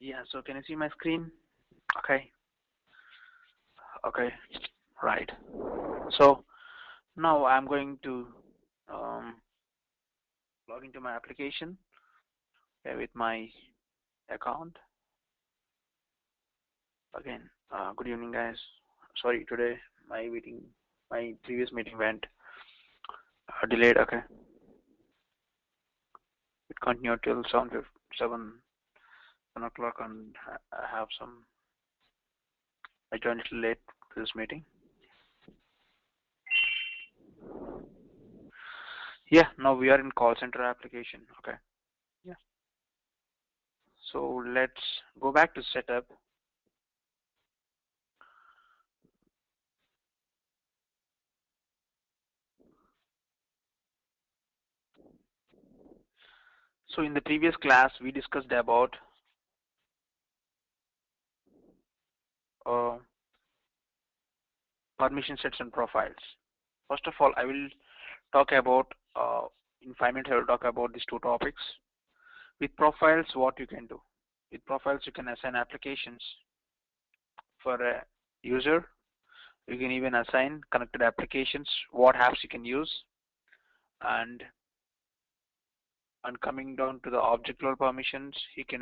Yeah, so can you see my screen? Okay. Okay. Right. So now I'm going to um, log into my application with my account. Again, good evening, guys. Sorry, today my previous meeting went delayed. Okay. It continued till 7 o'clock, and I have some. I joined a little late to this meeting. Yeah, now we are in call center application. Okay. Yeah. So let's go back to setup. So in the previous class, we discussed about uh, permission sets and profiles. First of all, I will talk about, in 5 minutes, I will talk about these two topics. With profiles, what you can do. With profiles, you can assign applications for a user. You can even assign connected applications, what apps you can use, and coming down to the object level permissions, he can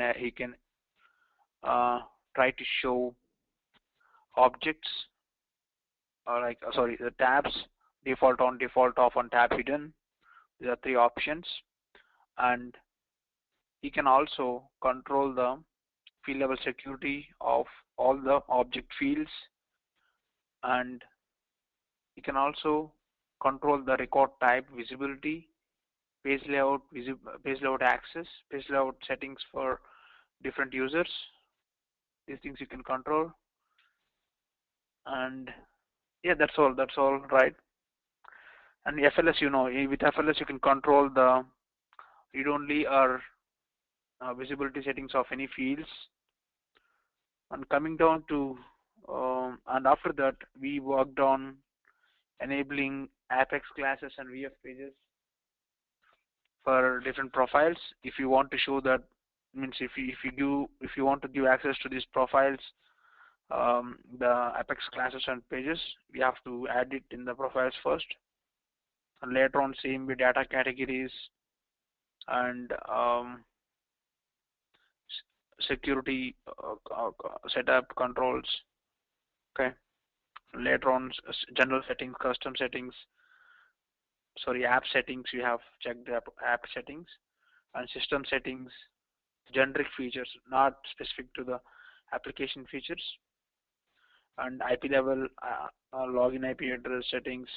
try to show objects, or sorry, the tabs, default on, default off, on, tab hidden. These are three options, and he can also control the field level security of all the object fields, and he can also control the record type, visibility, page layout, page layout access, page layout settings for different users. These things you can control, and yeah, that's all right. And FLS, with FLS you can control the read only or visibility settings of any fields. And coming down to and after that, we worked on enabling Apex classes and VF pages for different profiles. If you want to show that, means if you want to give access to these profiles, the Apex classes and pages, we have to add it in the profiles first, and later on same with data categories and security setup controls. Okay. Later on, general settings, custom settings, sorry, app settings, you have checked the app settings, and system settings, generic features not specific to the application features, and IP level login IP address settings.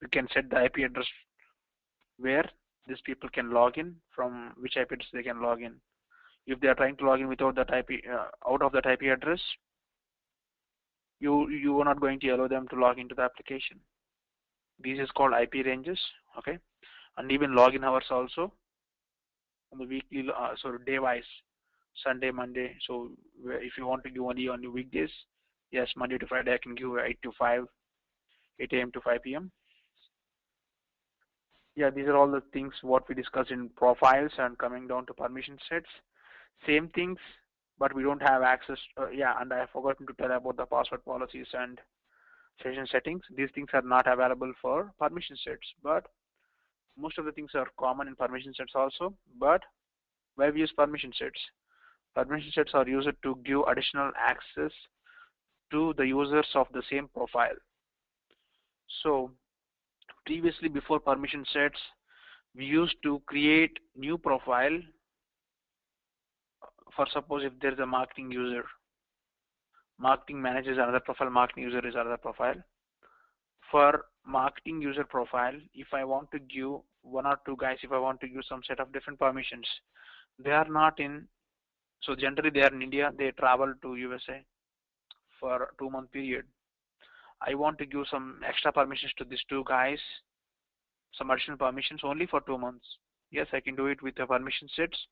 You can set the IP address where these people can log in, from which IP address they can log in. If they are trying to log in without that IP, out of that IP address, you are not going to allow them to log into the application. This is called IP ranges. Okay. And even login hours also on the weekly, day wise, Sunday, Monday. So if you want to give only on the weekdays, yes, Monday to Friday I can give 8 to 5, 8 a.m. to 5 p.m. Yeah, these are all the things what we discussed in profiles. And coming down to permission sets, same things, but we don't have access. Yeah, and I have forgotten to tell about the password policies and session settings. These things are not available for permission sets, but most of the things are common in permission sets also. But where we use permission sets? Permission sets are used to give additional access to the users of the same profile. So previously, before permission sets, we used to create new profile for, suppose if there is a marketing user, marketing manager is another profile, marketing user is another profile. For marketing user profile, if I want to give one or two guys, if I want to give some set of different permissions, they are not in, so generally they are in India, they travel to USA for a 2-month period. I want to give some extra permissions to these two guys, some additional permissions only for 2 months. Yes, I can do it with the permission sets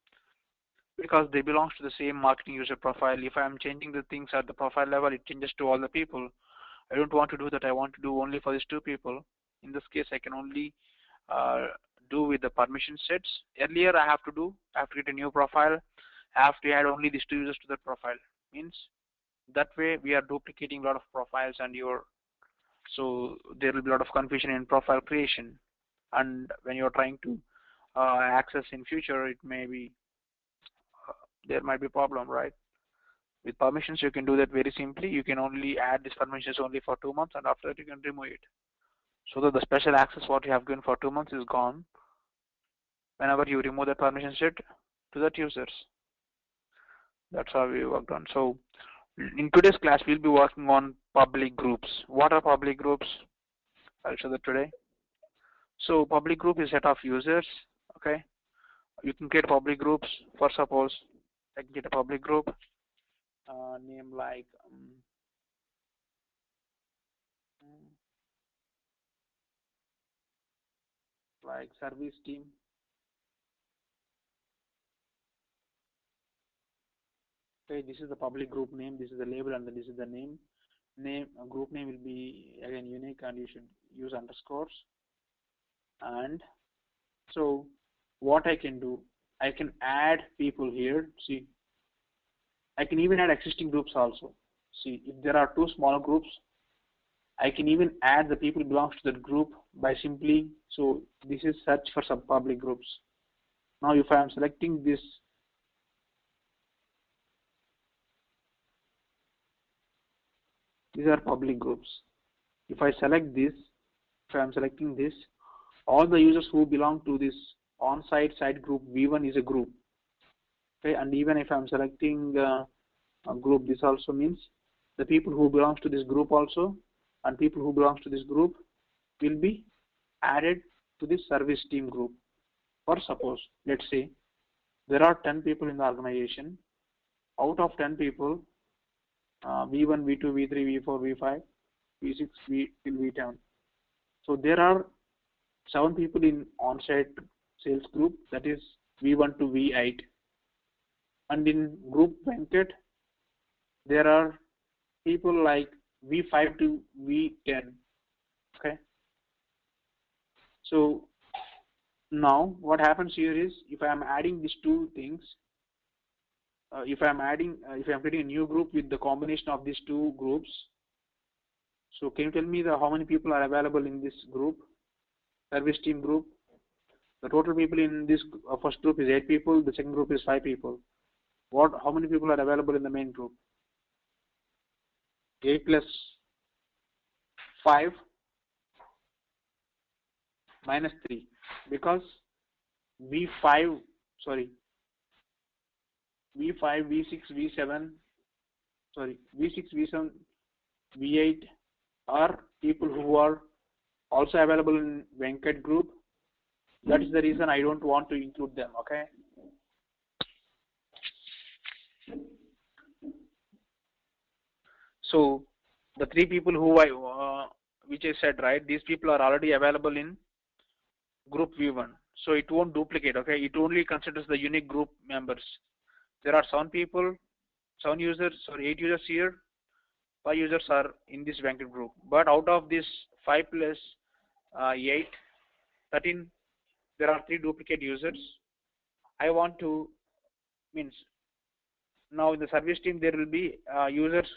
because they belong to the same marketing user profile. If I am changing the things at the profile level, it changes to all the people. I don't want to do that. I want to do only for these two people. In this case, I can only do with the permission sets. Earlier, I have to create a new profile, I have to add only these 2 users to that profile. Means that way we are duplicating a lot of profiles, and so there will be a lot of confusion in profile creation. And when you're trying to access in future, it may be there might be a problem, right? With permissions, you can do that very simply. You can only add these permissions only for 2 months, and after that you can remove it. So that the special access what you have given for 2 months is gone whenever you remove the permission set to that users. That's how we worked on. So in today's class, we'll be working on public groups. What are public groups? I'll show that today. So public group is a set of users. Okay, you can create public groups. For suppose I can get a public group name like service team. Okay, this is the public group name. This is the label, and this is the name. Group name will be again unique, and you should use underscores. And so what I can do, I can add people here. See, I can even add existing groups also. See, if there are 2 small groups, I can even add the people belongs to that group by simply, so this is search for some public groups. Now if I am selecting this, these are public groups. If I select this, if I am selecting this, all the users who belong to this on-site site group V1 is a group. Okay, and even if I am selecting a group, this also means the people who belongs to this group also, and people who belongs to this group will be added to this service team group. Or suppose, let's say there are 10 people in the organization. Out of 10 people, V1, V2, V3, V4, V5, V6, till V10. So there are 7 people in on-site sales group, that is V1 to V8. And in group Venkat, there are people like V5 to V10. Okay. So now what happens here is, if I am adding these 2 things, if I am creating a new group with the combination of these 2 groups, so can you tell me how many people are available in this group, service team group? The total people in this first group is 8 people. The second group is 5 people. How many people are available in the main group? 8 plus 5 minus 3, because V5, V6, V7, V6, V7, V8 are people who are also available in Venkat group. That is the reason I don't want to include them. Okay. So the 3 people who which I said, right, these people are already available in group V1, so it won't duplicate. Okay, it only considers the unique group members. There are 7 people, 7 users, or 8 users here. 5 users are in this Venkat group, but out of this 5 plus 8, 13, there are 3 duplicate users. I want to, means now in the service team there will be users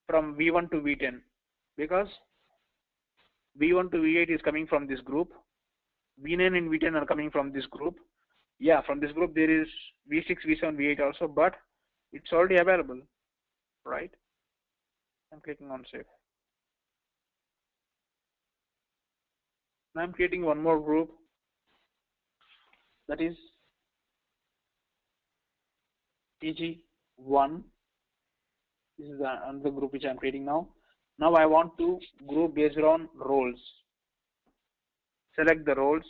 from V1 to V10, because V1 to V8 is coming from this group. V9 and V10 are coming from this group. Yeah, from this group there is V6, V7, V8 also, but it's already available, right? I'm clicking on save. Now I'm creating one more group, that is PG1. This is another group which I'm creating now. Now I want to group based on roles. Select the roles.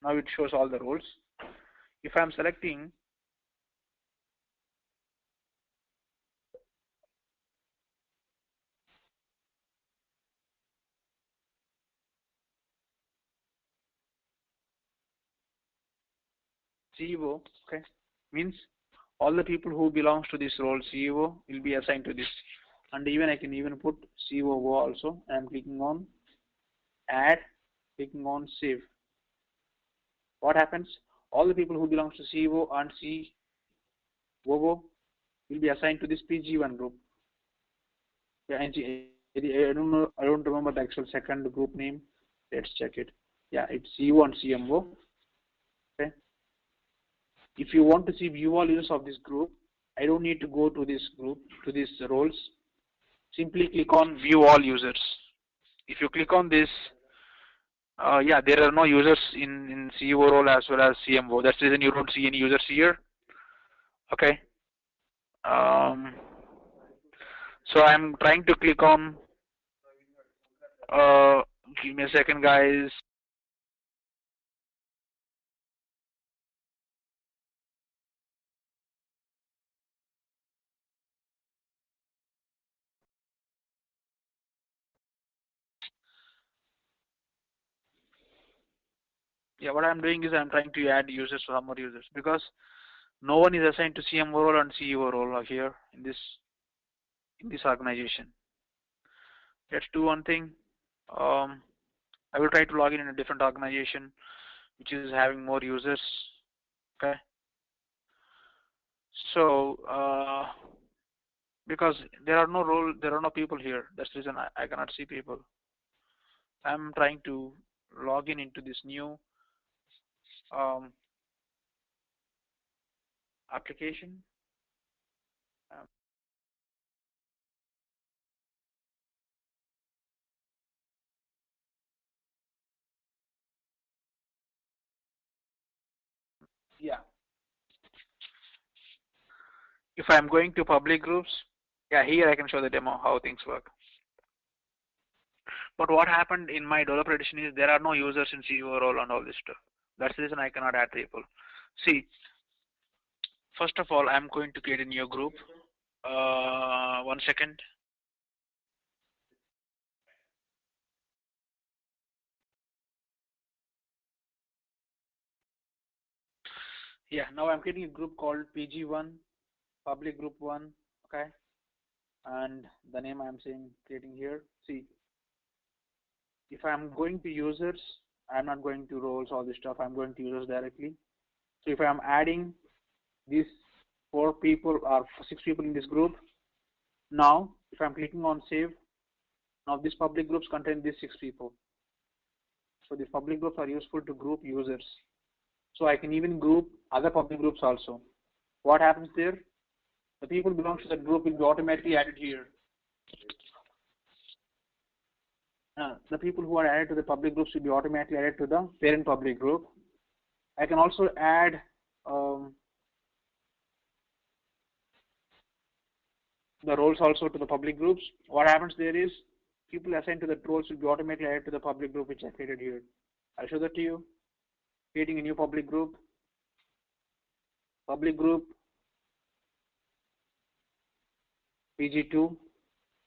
Now it shows all the roles. If I'm selecting CEO, okay, means all the people who belongs to this role CEO will be assigned to this, and even I can even put COO also. I'm clicking on add, clicking on save. What happens? all the people who belongs to CEO and COO will be assigned to this PG1 group. Yeah, I don't know. I don't remember the actual second group name. Let's check it. Yeah, it's CEO and CMO. Okay. If you want to see view all users of this group, I don't need to go to this group, to these roles. Simply click on view all users. If you click on this, yeah, there are no users in CEO role as well as CMO. That's the reason you don't see any users here. Okay. So I'm trying to click on. Give me a second, guys. Yeah, what I'm doing is I'm trying to add users, some more users, because no one is assigned to CMO role and CEO role here in this organization. Let's do one thing. I will try to log in a different organization which is having more users. Okay. So because there are no people here. That's the reason I cannot see people. I'm trying to log in into this new application. Yeah. If I'm going to public groups, yeah, here I can show the demo how things work. But what happened in my developer edition is there are no users in CEO role and all this stuff. That's the reason I cannot add people. See, first of all, I'm going to create a new group. 1 second. Yeah, now I'm creating a group called PG1, public group 1, okay? And the name I'm saying creating here. See, if I'm going to users, I'm not going to roles, all this stuff. I'm going to users directly. So if I'm adding these 4 people or 6 people in this group, now if I'm clicking on save, now these public groups contain these 6 people. So these public groups are useful to group users. So I can even group other public groups also. What happens there? The people belong to that group will be automatically added here. The people who are added to the public groups will be automatically added to the parent public group. I can also add the roles also to the public groups. What happens there is people assigned to the roles will be automatically added to the public group which I created here. I'll show that to you. Creating a new public group. Public group PG2.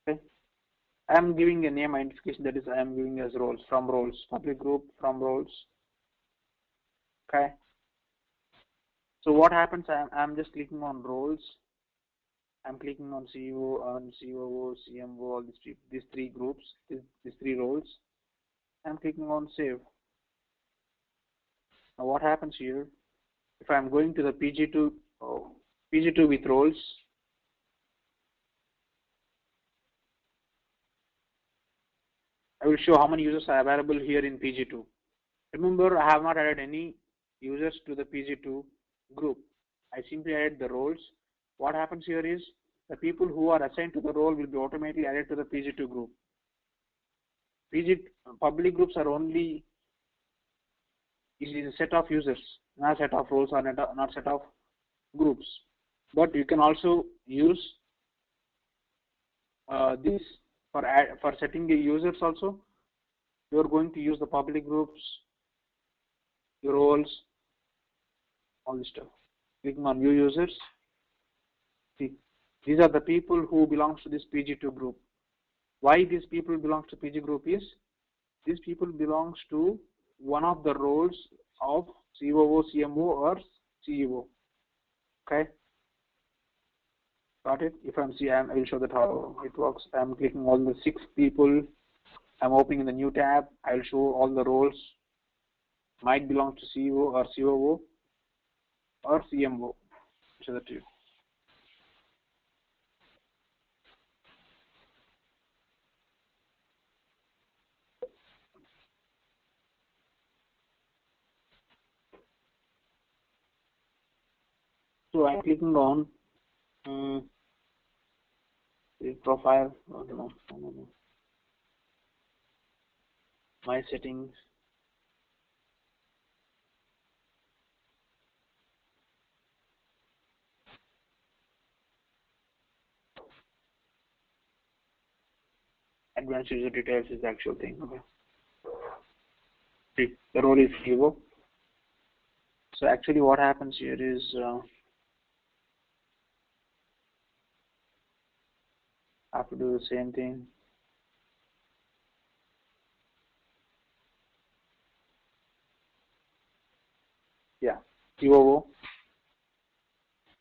Okay. I am giving a name identification, that is I am giving as roles, from roles, public group from roles. Okay. So what happens, I'm just clicking on roles. I'm clicking on CEO, on COO, CMO, all these 3 groups, these 3 roles. I'm clicking on save. Now what happens here, if I'm going to the PG2, PG2 with roles, I will show how many users are available here in PG2. Remember, I have not added any users to the PG2 group. I simply added the roles. What happens here is the people who are assigned to the role will be automatically added to the PG2 group. Public groups are only is a set of users, not a set of roles or not set of groups. But you can also use this for setting the users also. You are going to use the public groups, your roles, all this stuff. Clicking on view users. See, these are the people who belongs to this PG2 group. Why these people belongs to PG group is, these people belongs to one of the roles of COO, CMO or CEO. Okay. Got it? If I'm I will show that how it works. I'm clicking on the 6 people. I'm opening in the new tab. I will show all the roles might belong to CEO or COO. or CMO, which are the two. So I'm clicking on the profile. Oh, no. My settings. Advanced user details is the actual thing. Okay. See, the role is Evo. So actually, what happens here is I have to do the same thing. Yeah, COO.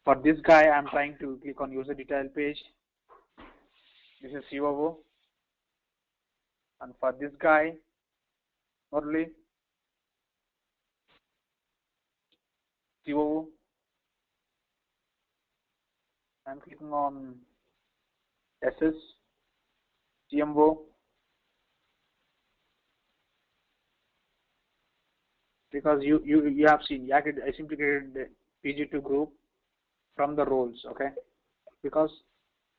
For this guy, I'm trying to click on user detail page. This is COO. And for this guy, only COO. I'm clicking on SS, CMO. Because you have seen, I simply created the PG2 group from the roles, okay? Because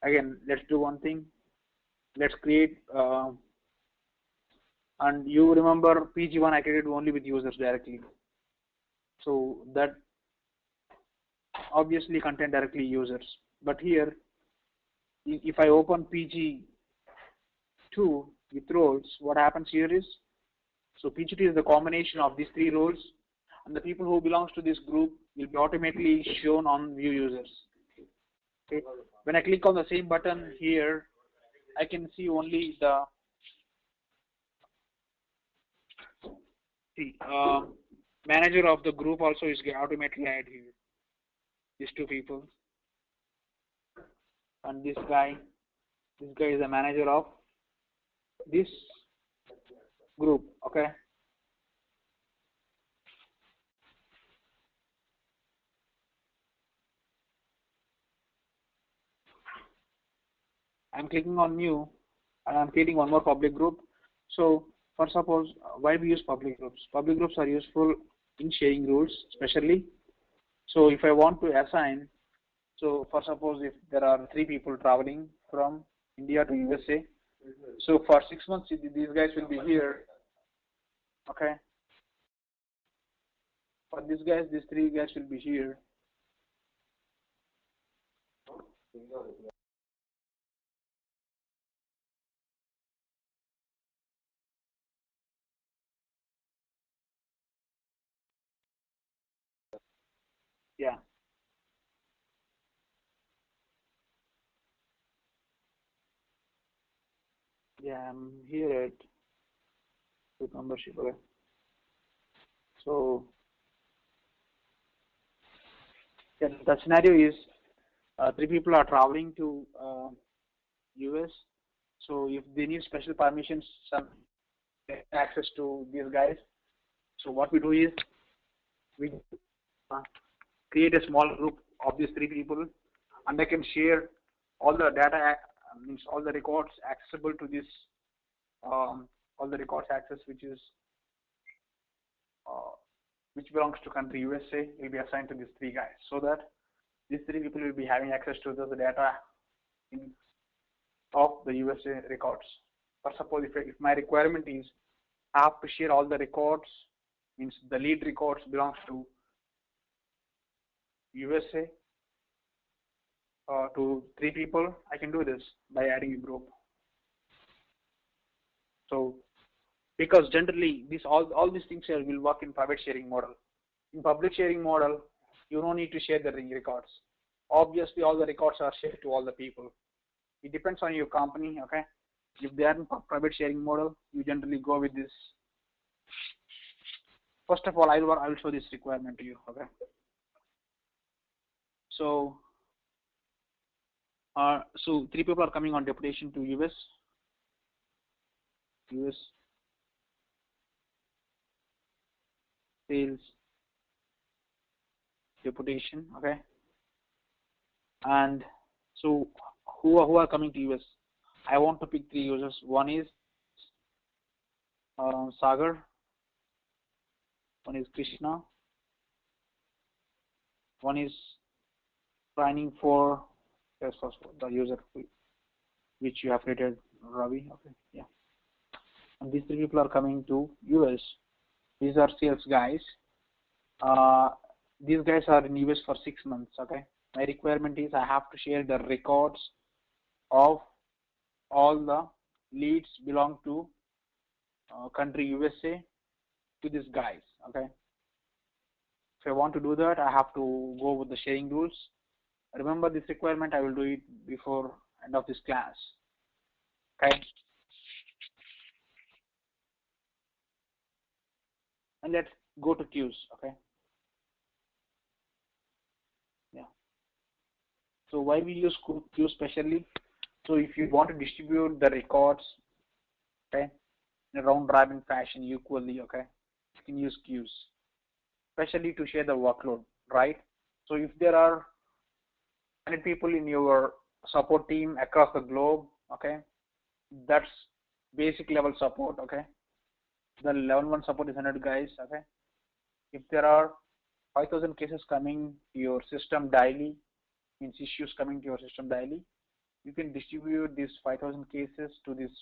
again, let's do one thing. Let's create, and you remember PG1 I created only with users directly. So that obviously contain directly users. But here, if I open PG2 with roles, what happens here is, so PG2 is the combination of these three roles, and the people who belongs to this group will be automatically shown on view users. Okay. When I click on the same button here, I can see only the manager of the group also is automatically added here. These two people, and this guy is the manager of this group. Okay. I'm clicking on new, and I'm creating one more public group. So for suppose, why we use public groups? Public groups are useful in sharing rules, especially. So if I want to assign, so for suppose if there are 3 people traveling from India to USA, so for 6 months these guys will be here. Okay. For these 3 guys will be here. Yeah. Yeah, I'm here at group membership. Okay. So yeah, the scenario is 3 people are traveling to US. So if they need special permissions, some access to these guys. So what we do is we create a small group of these 3 people, and they can share all the data, means all the records accessible to this, all the records access which belongs to country USA will be assigned to these 3 guys, so that these 3 people will be having access to the data in, of the USA records. For suppose if my requirement is I have to share all the records, means the lead records belongs to USA to 3 people, I can do this by adding a group. So because generally all these things here will work in private sharing model. In public sharing model, you don't need to share the records. Obviously, all the records are shared to all the people. It depends on your company. Okay, if they are in private sharing model, you generally go with this. First of all, I will show this requirement to you. Okay, so 3 people are coming on deputation to US. Sales deputation. Okay, and so who are coming to US? I want to pick 3 users. One is Sagar, one is Krishna, one is signing for Salesforce, the user which you have created, Ravi. Okay, yeah. And these 3 people are coming to US. These are sales guys. These guys are in US for 6 months. Okay. My requirement is I have to share the records of all the leads belong to country USA to these guys. Okay. If I want to do that, I have to go with the sharing rules. Remember this requirement. I will do it before end of this class. Okay. And let's go to queues. Okay. Yeah. So why we use queues specially? So if you want to distribute the records, okay, in a round robin fashion equally, okay, you can use queues, especially to share the workload, right? So if there are 100 people in your support team across the globe, okay, that's basic level support, okay. The level 1 support is 100 guys, okay. If there are 5,000 cases coming to your system daily, means issues coming to your system daily, you can distribute these 5,000 cases to these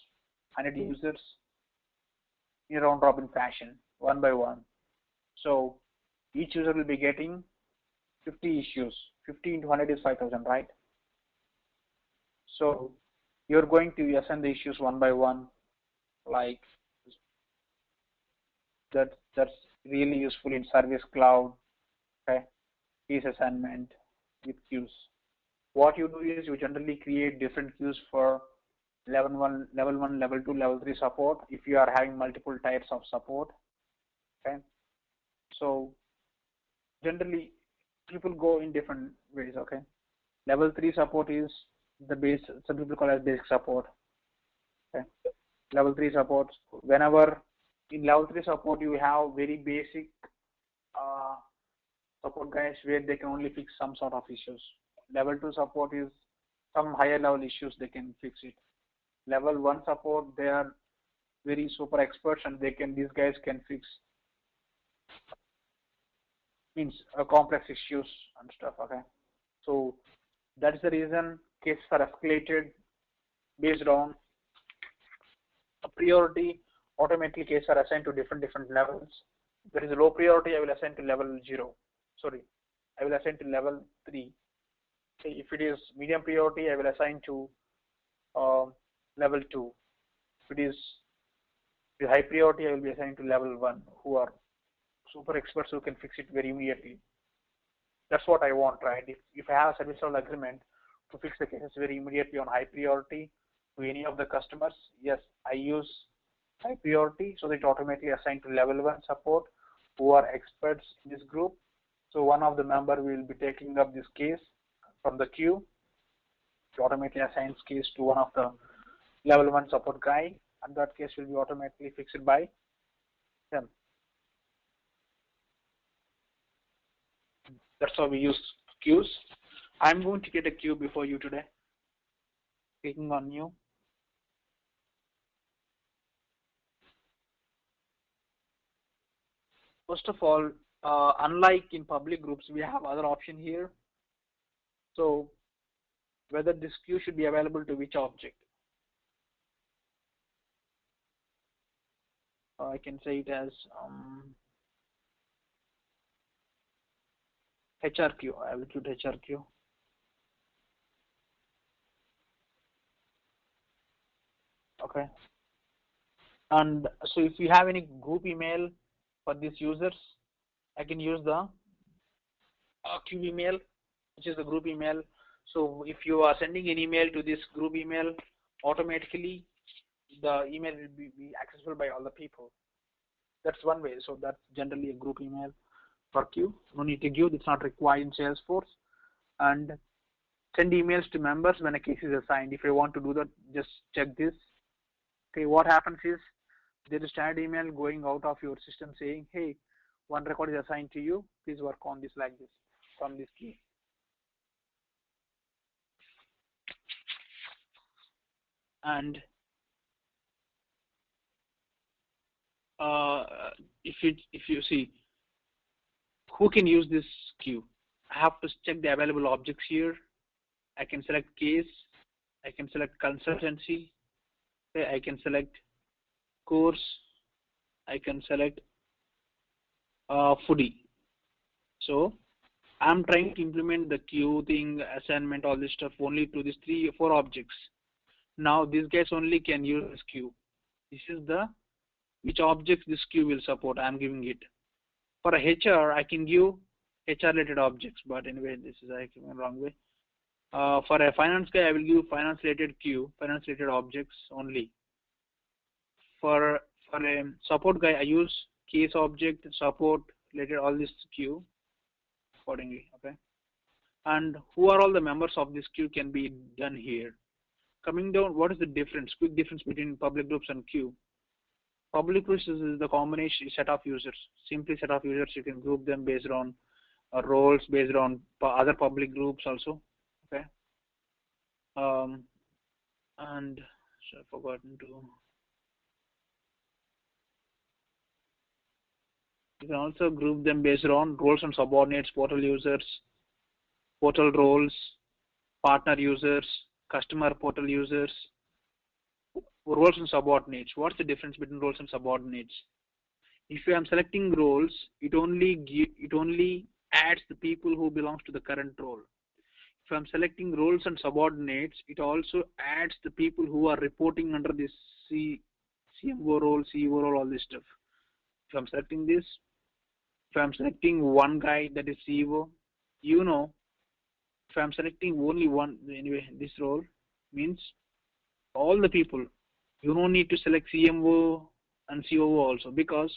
100 users in a round robin fashion, one by one. So each user will be getting 50 issues. 50 into 100 is 5,000, right? So you're going to assign the issues one by one, like that's really useful in Service Cloud, okay? Case assignment with queues. What you do is you generally create different queues for level 1, level 2, level 3 support if you are having multiple types of support, okay? So generally people go in different ways, okay? Level 3 support is the base, some people call it basic support, okay? Level 3 support, whenever in level 3 support you have very basic uh, support guys where they can only fix some sort of issues. Level 2 support is some higher level issues they can fix it. Level 1 support, they are very super experts and these guys can fix means complex issues and stuff, okay? So that's the reason cases are escalated based on a priority. Automatically cases are assigned to different levels. If there is a low priority, I will assign to level 0. Sorry, I will assign to level 3. If it is medium priority, I will assign to level 2. If it is the high priority, I will be assigning to level 1, who are super experts who can fix it very immediately. That's what I want, right? If I have a service level agreement to fix the cases very immediately on high priority to any of the customers, yes, I use high priority, so that it automatically assigned to level 1 support who are experts in this group. So one of the member will be taking up this case from the queue. It automatically assigns case to one of the level 1 support guy, and that case will be automatically fixed by them. That's how we use queues. I'm going to get a queue before you today. Clicking on new. First of all, unlike in public groups, we have other option here. So whether this queue should be available to which object. I can say it as HRQ. I will choose HRQ. Okay. And so if you have any group email for these users, I can use the queue email, which is the group email. So if you are sending an email to this group email, automatically the email will be accessible by all the people. That's one way. So that's generally a group email for queue. No need to give. It's not required in Salesforce. And send emails to members when a case is assigned. If you want to do that, just check this. Okay, what happens is there is standard email going out of your system saying, hey, one record is assigned to you. Please work on this like this. from this queue. And if you see who can use this queue, I have to check the available objects here. I can select case, I can select consultancy, okay, I can select course, I can select foodie. So I'm trying to implement the queue thing, assignment, all this stuff only to these 3 or 4 objects. Now these guys only can use this queue. This is the which objects this queue will support. I'm giving it. For a HR, I can give HR related objects, but anyway, this is I came wrong way. For a finance guy, I will give finance related queue, finance related objects only. For a support guy, I use case object, support related all this queue accordingly. Okay. And who are all the members of this queue can be done here. Coming down, what is the difference? Quick difference between public groups and queue. Public groups is the combination set of users. Simply set of users. You can group them based on roles, based on other public groups also. Okay. And so I've forgotten to. You can also group them based on roles and subordinates, portal users, portal roles, partner users, customer portal users, roles and subordinates. What's the difference between roles and subordinates? If I am selecting roles, it only adds the people who belongs to the current role. If I'm selecting roles and subordinates, it also adds the people who are reporting under this CMO role, CEO role, all this stuff. If I'm selecting this, if I'm selecting one guy that is CEO, if I'm selecting only one, anyway, this role means all the people. You don't need to select CMO and COO also, because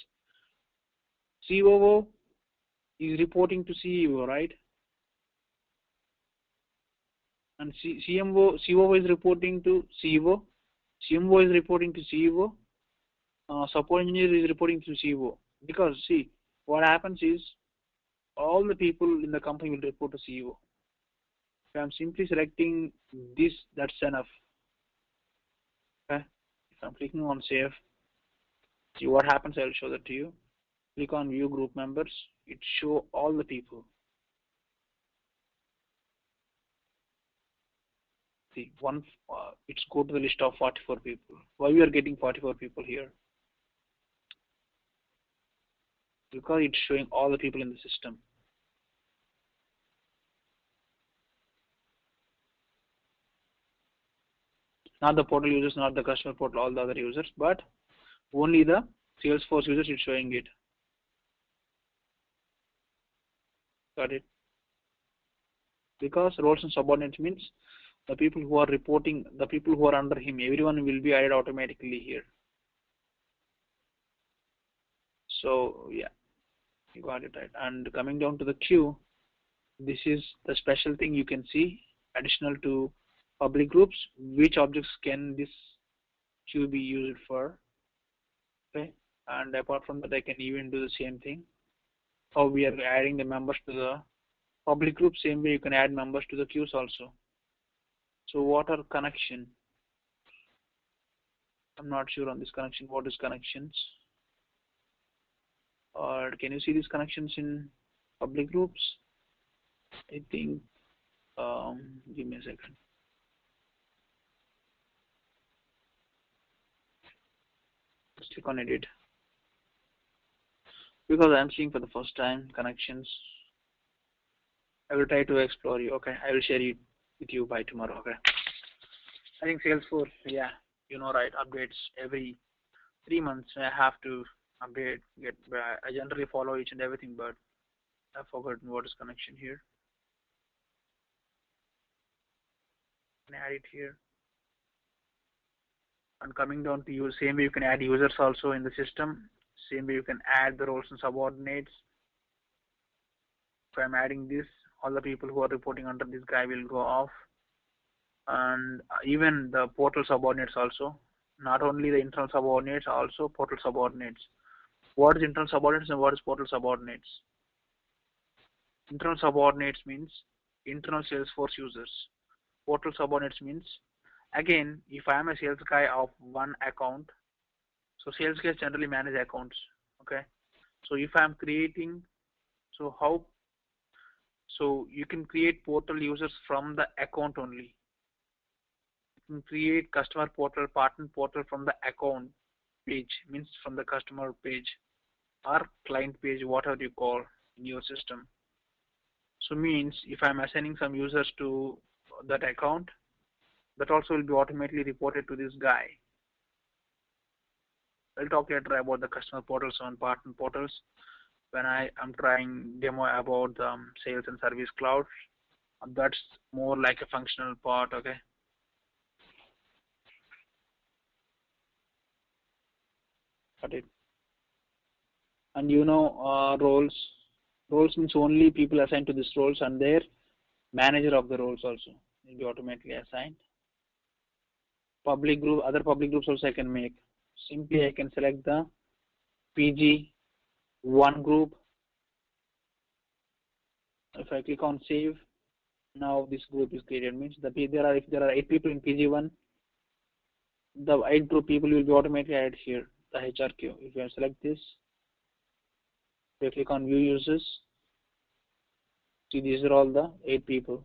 COO is reporting to CEO, right? And COO is reporting to CEO, CMO is reporting to CEO, support engineer is reporting to CEO. Because see, what happens is all the people in the company will report to CEO. If I'm simply selecting this, that's enough. Okay. If I'm clicking on save, see what happens. I'll show that to you. Click on view group members. It show all the people. See, it's go to the list of 44 people. Why we are getting 44 people here? Because it's showing all the people in the system. Not the portal users, not the customer portal, all the other users, but only the Salesforce users is showing it. Got it? Because roles and subordinates means the people who are reporting, the people who are under him, everyone will be added automatically here. So yeah, you got it right. And coming down to the queue, this is the special thing you can see additional to public groups. Which objects can this queue be used for? Okay, and apart from that, I can even do the same thing. How we are adding the members to the public group, same way you can add members to the queues also. So what are connection? I'm not sure on this connection. What is connections? Or can you see these connections in public groups? I think, give me a second. Let's click on edit. Because I'm seeing for the first time connections. I will try to explore you. Okay, I will share it with you by tomorrow. Okay. I think Salesforce, yeah, right, updates every 3 months. I have to update. I generally follow each and everything, but I've forgotten what is connection here. Can add it here. And coming down to you, same way you can add users also in the system. Same way you can add the roles and subordinates. If I'm adding this, all the people who are reporting under this guy will go off. And even the portal subordinates also. Not only the internal subordinates, also portal subordinates. What is internal subordinates and what is portal subordinates? Internal subordinates means internal Salesforce users. Portal subordinates means, again, if I am a sales guy of one account, so sales guys generally manage accounts. Okay. So if I am creating, so how, so you can create portal users from the account only. You can create customer portal, partner portal from the account page, means from the customer page or client page, whatever you call in your system. So means if I'm assigning some users to that account, that also will be automatically reported to this guy. I'll talk later about the customer portals and partner portals when I am trying demo about the sales and service cloud. That's more like a functional part. Okay. Got it. And roles. Roles means only people assigned to these roles and their manager of the roles also will be automatically assigned. Public group, other public groups also I can make. Simply I can select the PG1 group. If I click on save, now this group is created. Means if there are 8 people in PG1, the 8 group people will be automatically added here, the HR queue. If you select this, you click on view users. See, these are all the 8 people.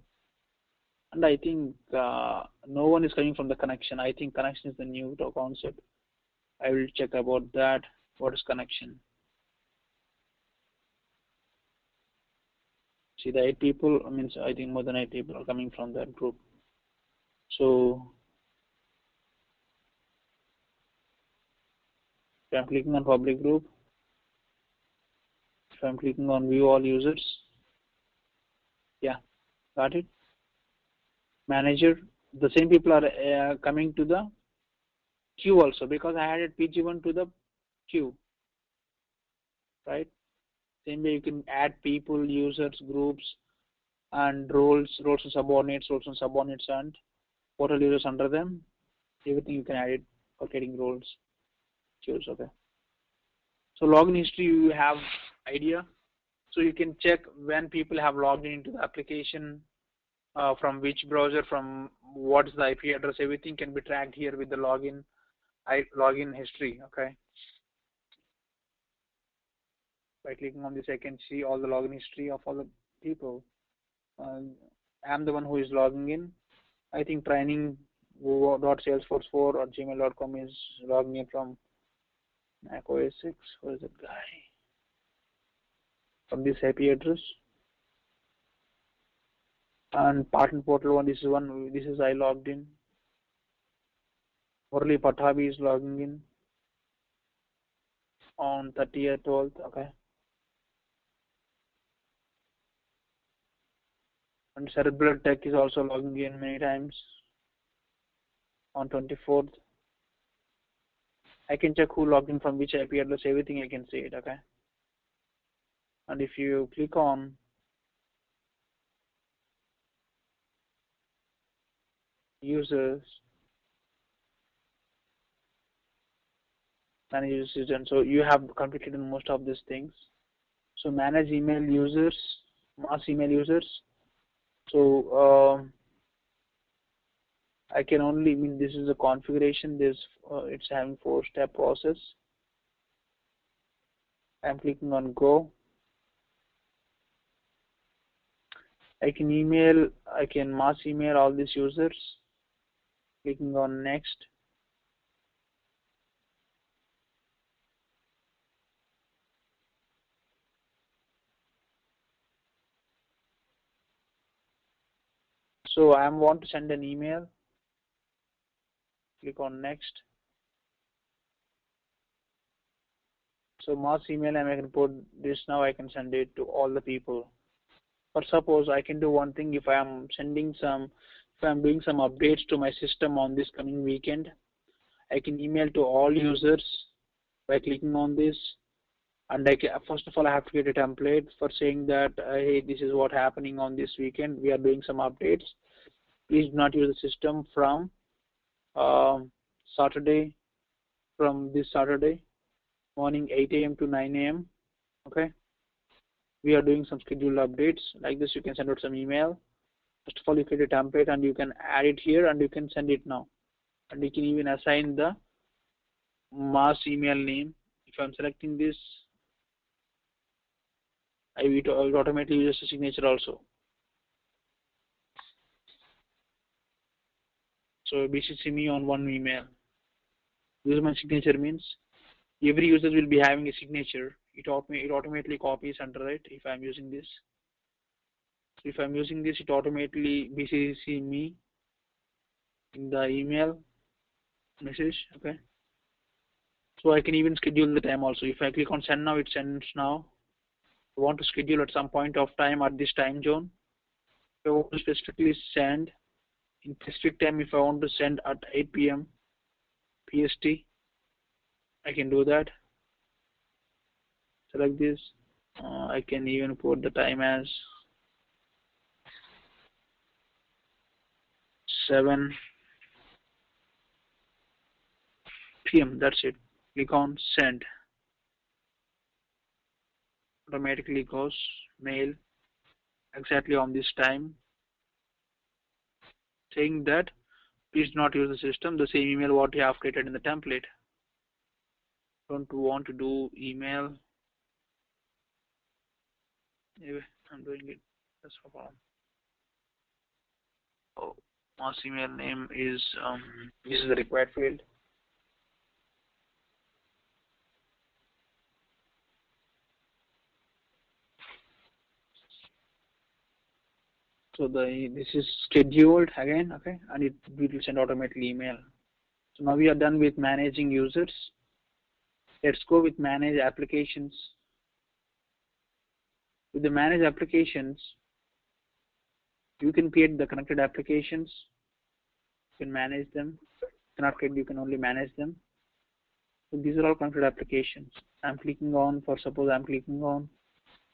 And I think no one is coming from the connection. I think connection is the new concept. I will check about that. What is connection? See, the 8 people, means I think more than 8 people are coming from that group. So if I'm clicking on public group, if I'm clicking on view all users, yeah, got it. Manager, the same people are coming to the queue also, because I added PG1 to the queue, right? Same way you can add people, users, groups, and roles and subordinates, and portal users under them. Everything you can add it for getting roles, queues. Okay. So login history, you have idea. So you can check when people have logged into the application, from which browser, from what's the IP address. Everything can be tracked here with the login history. Okay. By clicking on this, I can see all the login history of all the people. I'm the one who is logging in. I think training.salesforce4 or gmail.com is logging in from Mac OS 6. Where is that guy? From this IP address. And partner portal one, this is I logged in. Murali Pathabi is logging in on 30th 12th. Okay. And Cerebral Tech is also logging in many times on 24th. I can check who logged in from which IP address, everything I can see it. Okay. And if you click on users, manage users, and so you have completed most of these things. So manage email users, mass email users. So I can only this is a configuration. It's having 4-step process. I'm clicking on go. I can mass email all these users. Clicking on next. So I want to send an email. Click on next. So mass email, and I can put this now. I can send it to all the people. Or suppose I can do one thing. If I'm doing some updates to my system on this coming weekend, I can email to all users by clicking on this. And first of all, I have to get a template for saying that, hey, this is what happening on this weekend. We are doing some updates. Please do not use the system from Saturday, from this Saturday morning 8 a.m. to 9 a.m. Okay. we are doing some scheduled updates like this. You can send out some email. First of all, you create a template and you can add it here and you can send it now. And you can even assign the mass email name. If I'm selecting this, I will automatically use a signature also. So BCC me on one email. Use my signature means every user will be having a signature. It automatically copies and right if I'm using this. If I'm using this, it automatically BCC me in the email message. Okay. So I can even schedule the time also. If I click on send now, it sends now. I want to schedule at some point of time at this time zone. If I want to specifically send in Pacific time, if I want to send at 8 p.m. PST, I can do that. Select this. I can even put the time as 7 p.m. That's it. Click on send. Automatically goes mail exactly on this time, saying that please not use the system, the same email what you have created in the template. Don't want to do email. Anyway, I'm doing it. That's no problem. Oh, mass email name is this is the required field. So this is scheduled again, okay, and it will send automatically email. So now we are done with managing users. Let's go with manage applications. With the manage applications, you can create the connected applications. You can manage them. You cannot create, you can only manage them. So these are all connected applications. I'm clicking on, for suppose I'm clicking on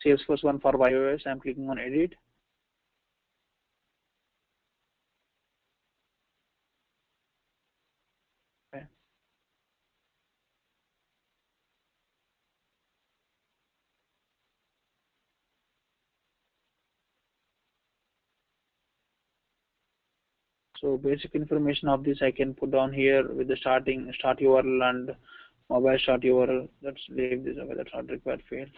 Salesforce one for iOS. I'm clicking on edit. Okay. So basic information of this I can put down here with the start URL and mobile start URL. Let's leave this away. That's not required field.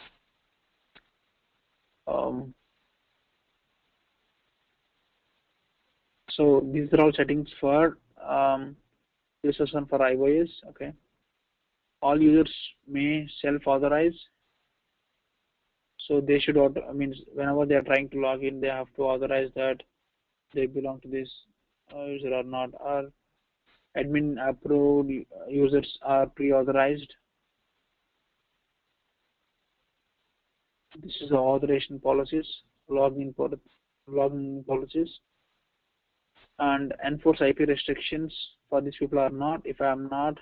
So these are all settings for this is one for iOS. Okay. All users may self-authorize. So they should whenever they are trying to log in, they have to authorize that they belong to this user or not. Or admin approved users are pre-authorized. This is the authorization policies, login policies, and enforce IP restrictions for these people are not. If I am not,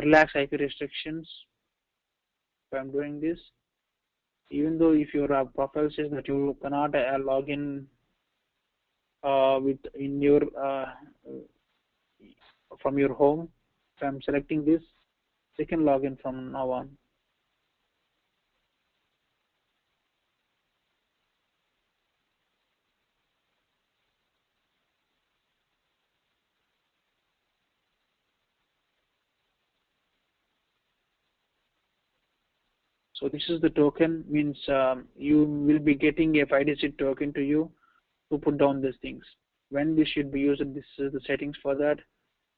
relax IP restrictions. If I am doing this, even though if your profile says that you cannot log in from your home, if I am selecting this, they can log in from now on. So this is the token, means you will be getting a 5-digit token to you to put down these things. When this should be used, this is the settings for that.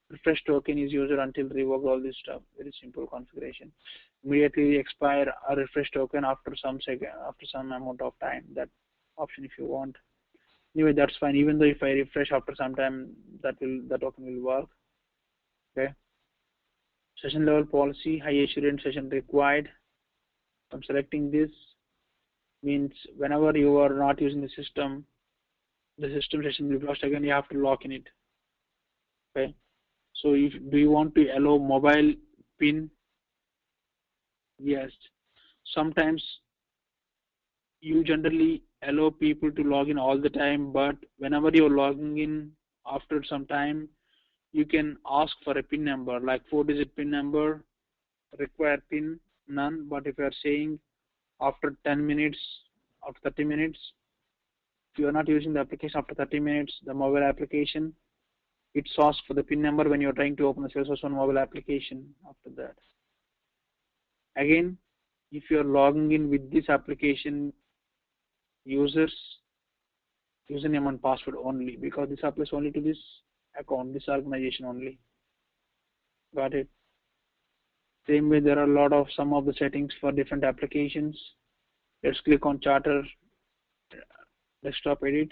Refresh token is used until revoked, all this stuff. Very simple configuration. Immediately expire a refresh token after some amount of time. That option if you want. Anyway, that's fine. Even though if I refresh after some time, the token will work. Okay. Session level policy, high assurance session required. I'm selecting this, means whenever you are not using the system session will be lost again, you have to lock in it. Okay. So do you want to allow mobile PIN? Yes. Sometimes you generally allow people to log in all the time, but whenever you're logging in after some time, you can ask for a PIN number, like 4-digit PIN number, require PIN, none. But if you are saying after 10 minutes, after 30 minutes, if you are not using the application after 30 minutes, the mobile application, it asks for the PIN number when you're trying to open the Salesforce One mobile application. After that, again, if you are logging in with this application, users username and password only, because this applies only to this account, this organization only. Got it? Same way, there are a lot of some of the settings for different applications. Let's click on Charter Desktop Edit.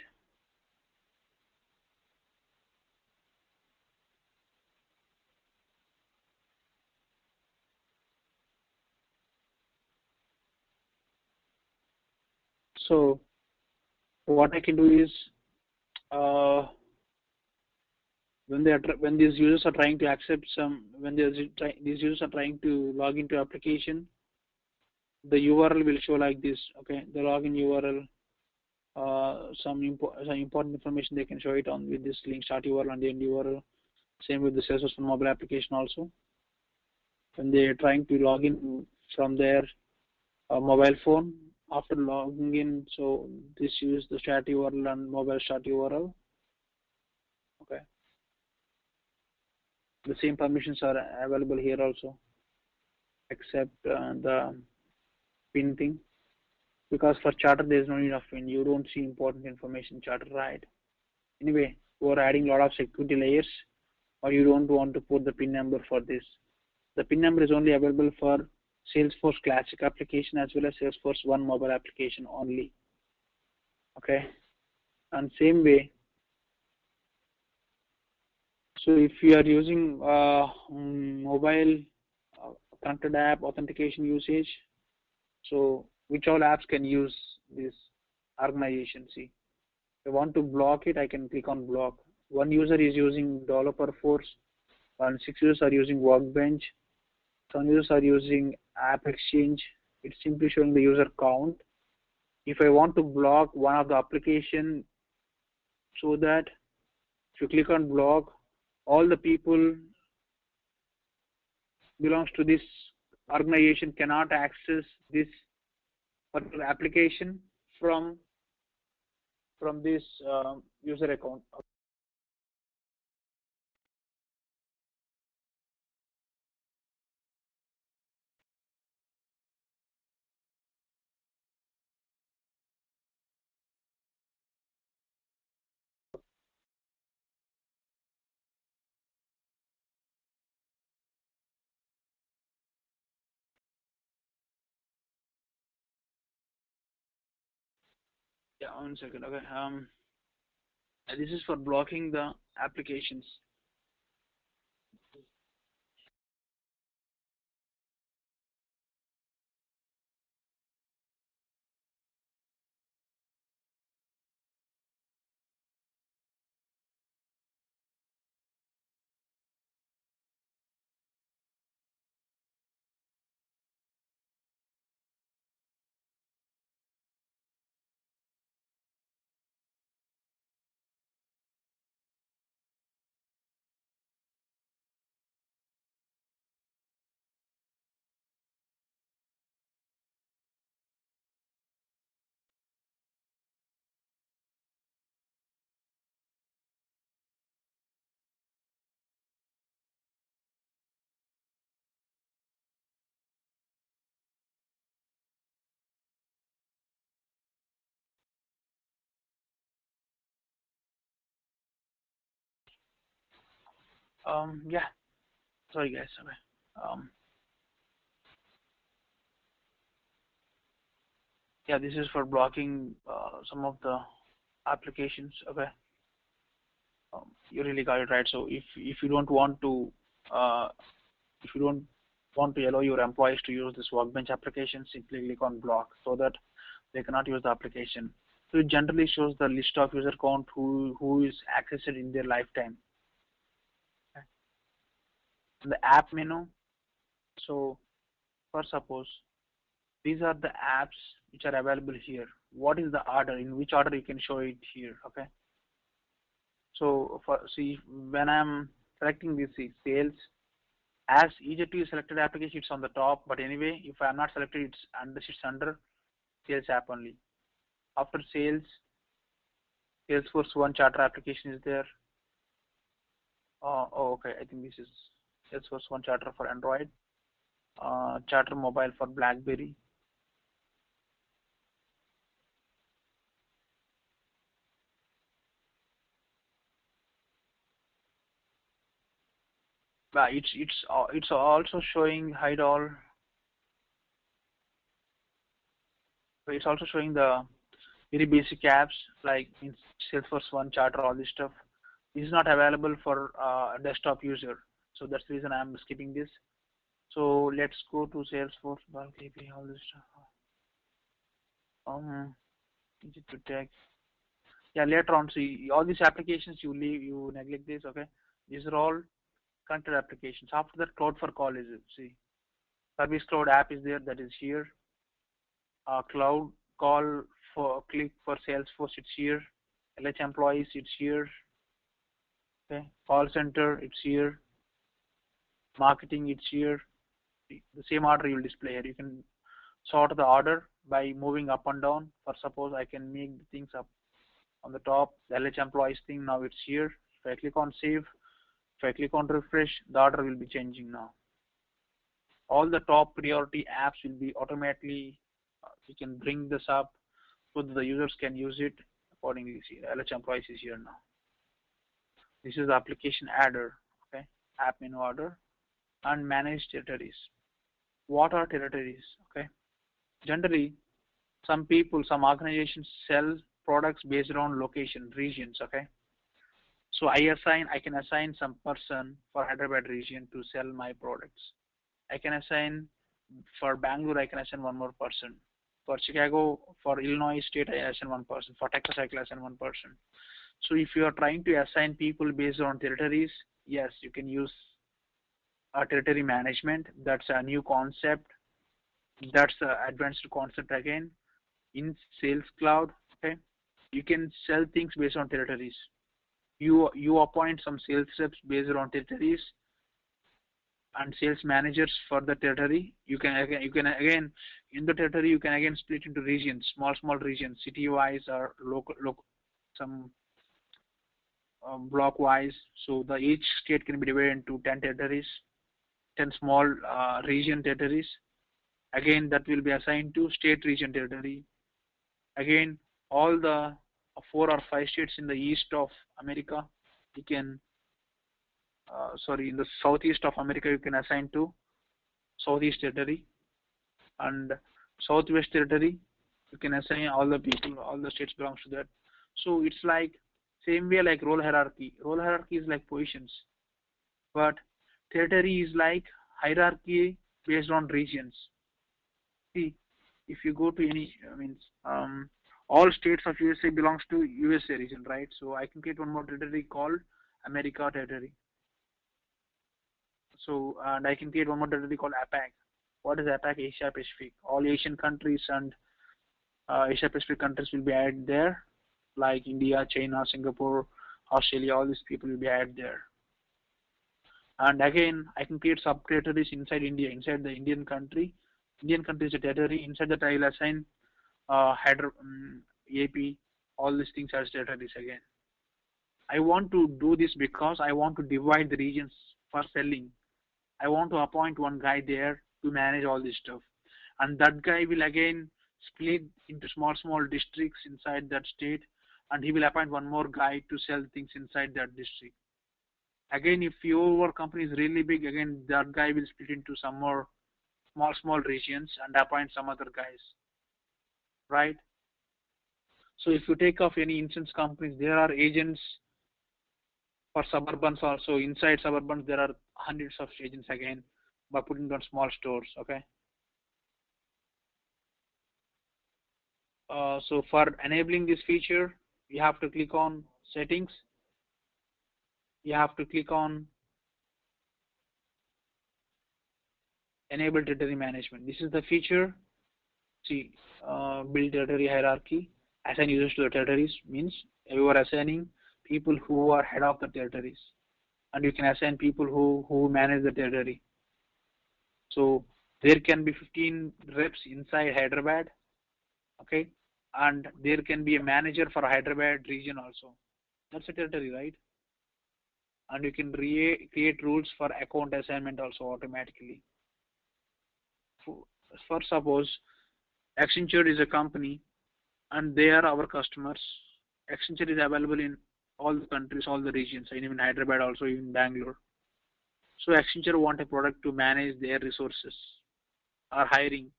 So what I can do is, when these users are trying to accept some, when these users are trying to log into application, the URL will show like this. Okay, the login URL, some important information they can show it on with this link, start URL and the end URL. Same with the Salesforce mobile application also. When they are trying to log in from their mobile phone, after logging in, so this use the start URL and mobile start URL. Okay, the same permissions are available here also, except the pin thing, because for charter there is no need of pin. You don't see important information in charter, right? Anyway, you are adding a lot of security layers, or you don't want to put the pin number for this. The pin number is only available for Salesforce Classic application as well as Salesforce One mobile application only. Okay, and same way, so if you are using mobile connected app authentication usage, so which all apps can use this organization? See, if I want to block it, I can click on block. One user is using Developer Force, and 6 users are using Workbench, some users are using App Exchange. It's simply showing the user count. If I want to block one of the application, so that if you click on block, all the people belongs to this organization cannot access this particular application from this user account. Yeah, 1 second. Okay. This is for blocking the applications. Yeah. Sorry, guys. Okay. Yeah, this is for blocking some of the applications. Okay. You really got it right. So if you don't want to allow your employees to use this Workbench application, simply click on block so that they cannot use the application. So it generally shows the list of user count who is accessed in their lifetime. Okay. The app menu. So for suppose these are the apps which are available here. What is the order? In which order you can show it here? Okay. So for see, when I'm selecting this sales, as EJ2 is selected application, it's on the top. But anyway, if I'm not selected, it sits under sales app only. After sales, Salesforce One charter application is there. Oh, okay. I think this is Salesforce One charter for Android. Charter mobile for BlackBerry. It's also showing hide all. It's also showing the very basic apps like in Salesforce One charter, all this stuff. This is not available for desktop user, so that's the reason I'm skipping this. So let's go to Salesforce bulk API, all this stuff. Easy to text. Yeah, later on, see all these applications you leave, you neglect this. Okay, these are all connected applications. After that, cloud for call is it? See, service cloud app is there. That is here. Cloud call for click for Salesforce. It's here. LH employees. It's here. Okay, call center. It's here. Marketing. It's here. The same order you will display here. You can sort the order by moving up and down. For suppose I can make the things up on the top. The LH employees thing now it's here. If I click on save, if I click on refresh, the order will be changing now. All the top priority apps will be automatically. We can bring this up so that the users can use it accordingly. See, LH employees is here now. This is the application adder. Okay, app menu order and manage territories. What are territories? Okay, generally, some people, some organizations sell products based on location, regions. Okay, so I can assign some person for Hyderabad region to sell my products. I can assign for Bangalore, I can assign one more person. For Chicago, for Illinois state, I assign one person. For Texas, I can assign one person. So if you are trying to assign people based on territories, yes, you can use territory management. That's a new concept. That's an advanced concept again in Sales Cloud. Okay, you can sell things based on territories. You appoint some sales reps based on territories and sales managers for the territory. You can again in the territory you can again split into regions, small regions, city wise or local some block wise. So the each state can be divided into 10 territories, 10 small region territories. Again, that will be assigned to state region territory. Again, all the 4 or 5 states in the east of America, you can sorry, in the southeast of America, you can assign to southeast territory, and southwest territory, you can assign all the people, all the states belongs to that. So it's like same way like role hierarchy. Role hierarchy is like positions, but territory is like hierarchy based on regions. See, if you go to any, I mean, all states of USA belongs to USA region, right? So I can create one more territory called America territory. So, and I can create one more territory called APAC. What is APAC? Asia Pacific. All Asian countries and Asia Pacific countries will be added there, like India, China, Singapore, Australia. All these people will be added there. And again, I can create sub-territories inside India, inside the Indian country. Indian country is a territory. Inside that, I will assign header, AP, all these things as territories again. I want to do this because I want to divide the regions for selling. I want to appoint one guy there to manage all this stuff. And that guy will again split into small districts inside that state, and he will appoint one more guy to sell things inside that district. Again, if your company is really big, again, that guy will split into some more small regions and appoint some other guys, right? So if you take off any insurance companies, there are agents for suburbans also. Inside suburbans, there are hundreds of agents again by putting on small stores, okay? So for enabling this feature, you have to click on settings. You have to click on enable territory management. This is the feature. See, build territory hierarchy. Assign users to the territories means you are assigning people who are head of the territories, and you can assign people who manage the territory. So there can be 15 reps inside Hyderabad, Okay, and there can be a manager for Hyderabad region also. That's a territory, right? And you can create rules for account assignment also automatically. For, for suppose Accenture is a company and they are our customers. Accenture is available in all the countries, all the regions, and even Hyderabad also, even Bangalore. So Accenture want a product to manage their resources or hiring.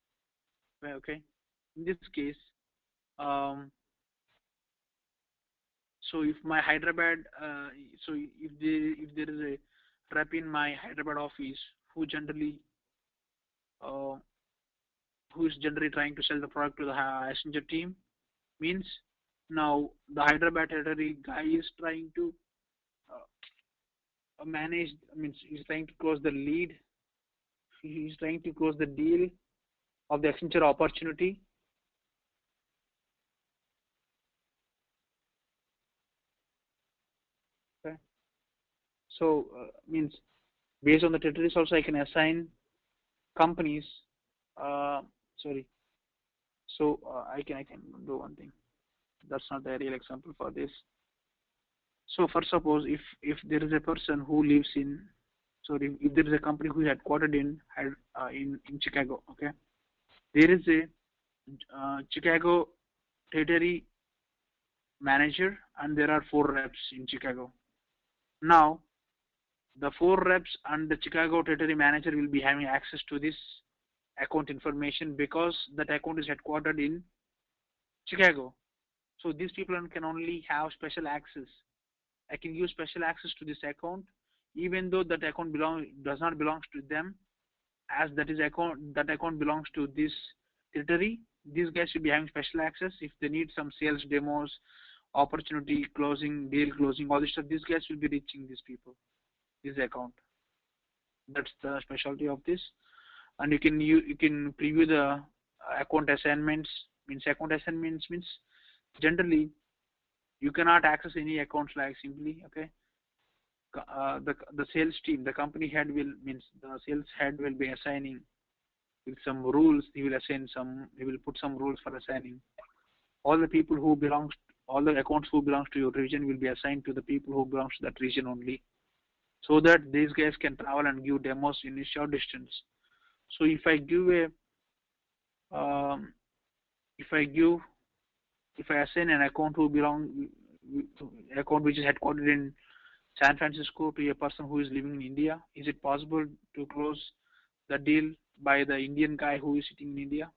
Okay. In this case, um, so if my Hyderabad, so if there is a rep in my Hyderabad office who generally uh, who is generally trying to sell the product to the Accenture team, means now the Hyderabad territory guy is trying to manage. I mean, he's trying to close the lead. He's trying to close the deal of the Accenture opportunity. Okay. So means based on the territories also I can assign companies. Uh, sorry. So I can do one thing. That's not the real example for this. So for suppose if there is a person who lives in, sorry, if there is a company who is headquartered in Chicago, okay, there is a Chicago territory manager and there are four reps in Chicago. Now the four reps and the Chicago territory manager will be having access to this account information because that account is headquartered in Chicago. So these people can only have special access. I can use special access to this account, even though that account does not belongs to them, as that account belongs to this territory. These guys should be having special access if they need some sales demos, opportunity closing, deal closing, all this stuff. These guys will be reaching these people, this account. That's the specialty of this. And you can preview the account assignments. Means account assignments means generally you cannot access any accounts like simply, okay. The sales team, the company head will means the sales head will be assigning with some rules. He will put some rules for assigning. All the people who belongs, all the accounts who belongs to your region will be assigned to the people who belongs to that region only, so that these guys can travel and give demos in a short distance. So um, if I give, if I assign an account who belong, account which is headquartered in San Francisco to a person who is living in India, is it possible to close the deal by the Indian guy who is sitting in India?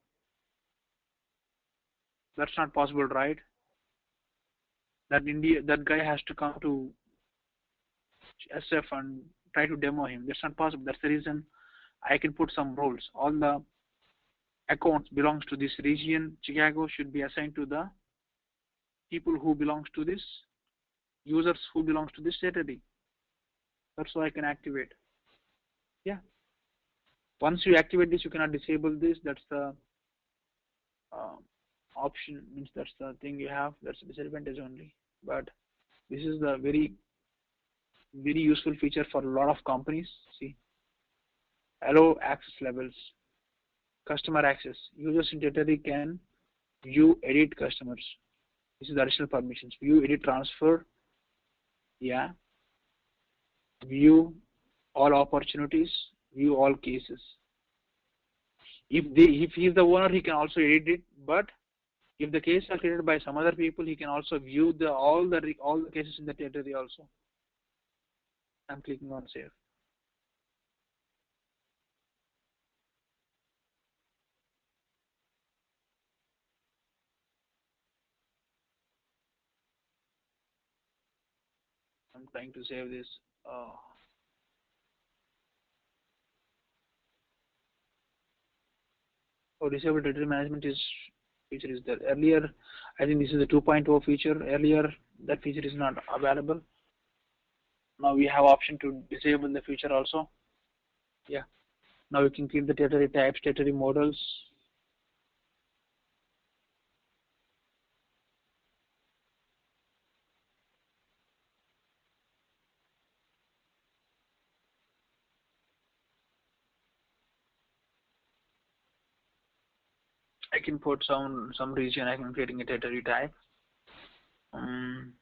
That's not possible, right? That guy has to come to SF and try to demo him. That's not possible. That's the reason I can put some rules. All the accounts belongs to this region. Chicago should be assigned to the people who belongs to this, users who belongs to this territory. That's why I can activate. Yeah. Once you activate this, you cannot disable this. That's the uh, option. Means that's the thing you have. That's the disadvantage only. But this is the very useful feature for a lot of companies. See, allow access levels, customer access. Users in territory can view, edit customers. This is the additional permissions. View, edit, transfer. Yeah. View all opportunities. View all cases. If he is the owner, he can also edit it. But if the case are created by some other people, he can also view all the cases in the territory also. I'm clicking on save. I'm trying to save this. Oh, disable territory management is feature is there. Earlier, I think this is the 2.0 feature. Earlier, that feature is not available. Now we have option to disable the feature also. Yeah. Now you can keep the territory types, territory models. I can put some region. I can creating a territory type. Um,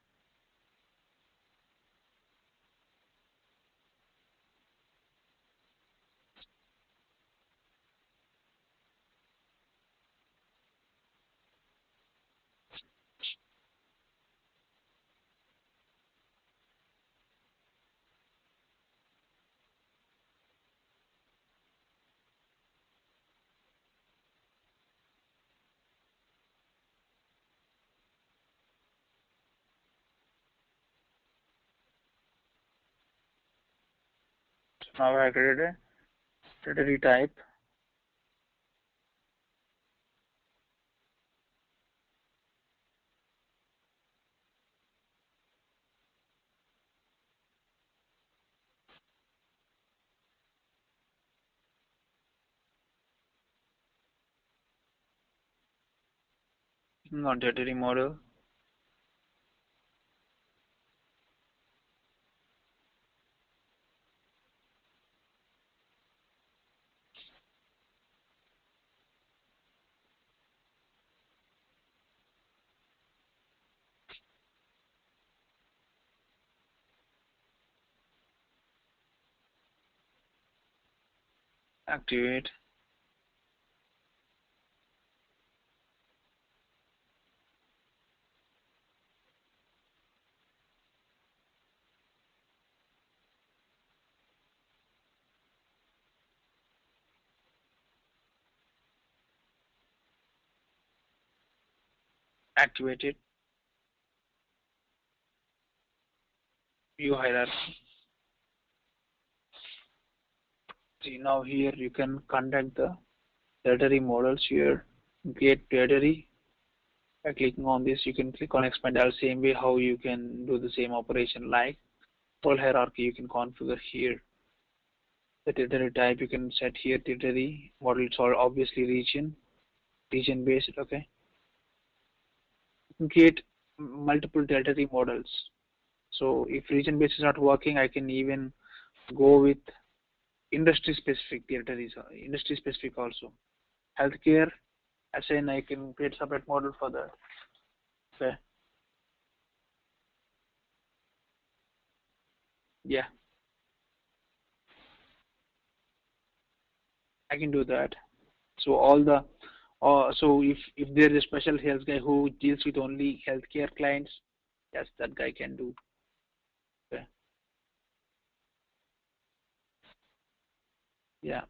so now I created a territory type. Clicking on territory model. Activate. Activate it. View hierarchy. See now here you can contact the territory models here. Create territory. By clicking on this, you can click on expand all same way how you can do the same operation like whole hierarchy. You can configure here the territory type. You can set here territory model. It's all obviously region based. Okay, you can create multiple territory models. So if region based is not working, I can even go with industry specific territories, industry specific also. Healthcare, assign I can create separate model for that. Okay, yeah, I can do that. So all the so if there is a special health guy who deals with only healthcare clients, yes, that guy can do. Okay. Yeah,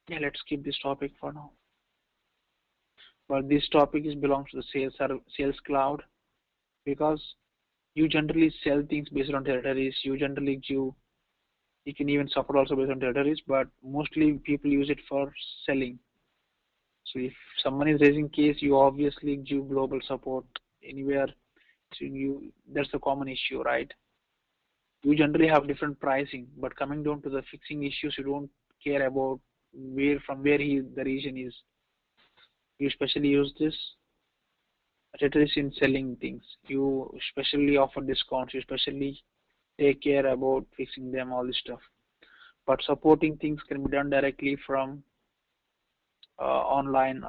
yeah. Let's keep this topic for now. But this topic is belongs to the sales cloud because you generally sell things based on territories. You can even support also based on territories, but mostly people use it for selling. So if someone is raising case, you obviously give global support anywhere. So you that's a common issue, right? You generally have different pricing, but coming down to the fixing issues, you don't care about where the region is. You especially use this territories in selling things. You especially offer discounts. You especially take care about fixing them, all this stuff. But supporting things can be done directly from online.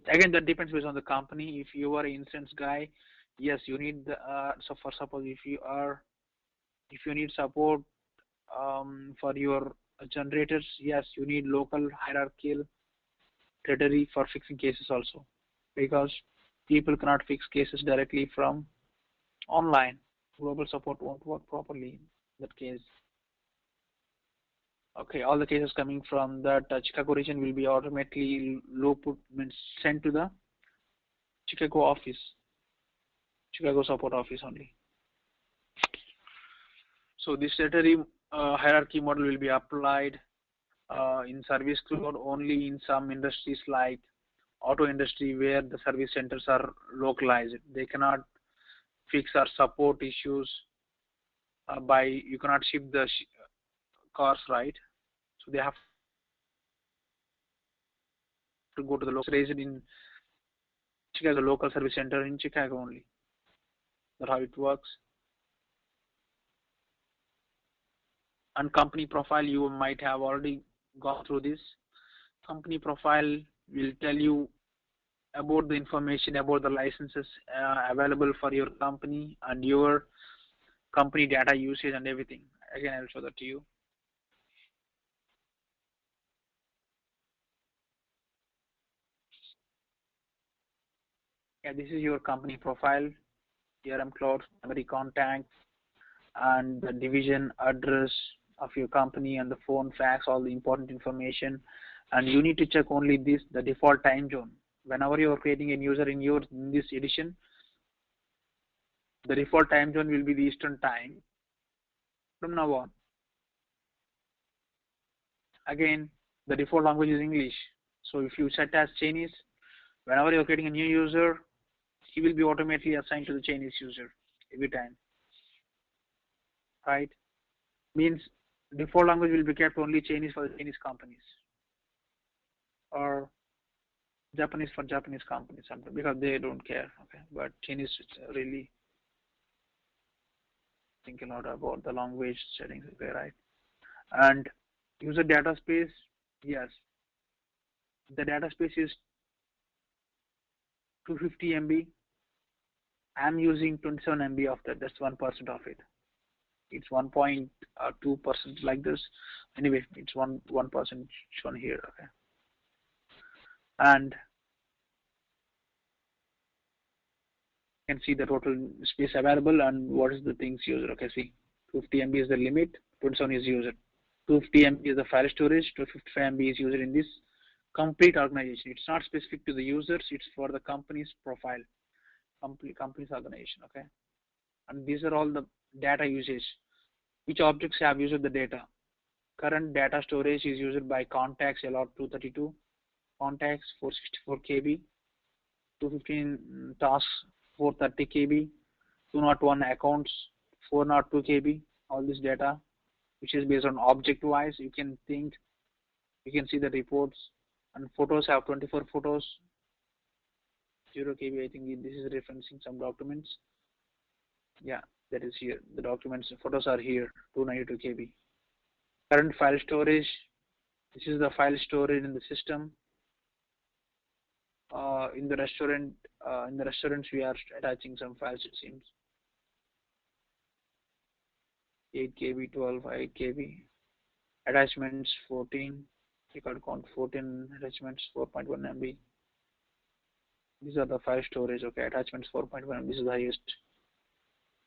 Again, that depends based on the company. If you are an instance guy, yes, you need the so for suppose if you need support for your generators, yes, you need local hierarchical territory for fixing cases also, because people cannot fix cases directly from online. Global support won't work properly in that case. Okay, all the cases coming from that Chicago region will be automatically means sent to the Chicago office, Chicago support office only. So this territory hierarchy model will be applied in service cloud only in some industries like auto industry where the service centers are localized. They cannot fix or support issues by you cannot ship the cars, right? So they have to go to the local raised in Chicago, local service center in Chicago only. That's how it works. And company profile, you might have already gone through this. Company profile will tell you about the information about the licenses available for your company and your company data usage and everything. Again, I'll show that to you. Yeah, this is your company profile, CRM cloud, primary contacts, and the division address of your company and the phone, fax, all the important information. And you need to check only this, the default time zone. Whenever you are creating a user in this edition, the default time zone will be the Eastern time from now on. Again, the default language is English. So if you set as Chinese, whenever you're creating a new user, he will be automatically assigned to the Chinese user every time. Right? Means default language will be kept only Chinese for the Chinese companies, or Japanese for Japanese companies, sometimes, because they don't care. Okay, but Chinese really think a lot about the language settings. Okay, right? And user data space, yes, the data space is 250 MB. I'm using 27 MB of that. That's 1% of it. It's 1.2% like this. Anyway, it's 1% shown here. Okay, and you can see the total space available and what is the things user. Okay, see, 50 MB is the limit, 27 is user. 250 MB is the file storage, 255 MB is user in this complete organization. It's not specific to the users, it's for the company's profile, company's organization. Okay, and these are all the data usage. Which objects have used the data? Current data storage is used by contacts allowed 232, contacts 464 KB, 215 tasks 430 KB, 201 accounts 402 KB. All this data, which is based on object wise, you can see the reports. And photos have 24 photos, 0 KB. I think this is referencing some documents. Yeah, that is here. The documents, photos are here, 292 KB. Current file storage. This is the file storage in the system. In the restaurants, we are attaching some files. It seems 8 KB, 12, 8 KB. Attachments 14. Record count 14 attachments, 4.1 MB. These are the file storage. Okay, attachments 4.1 MB. This is the highest.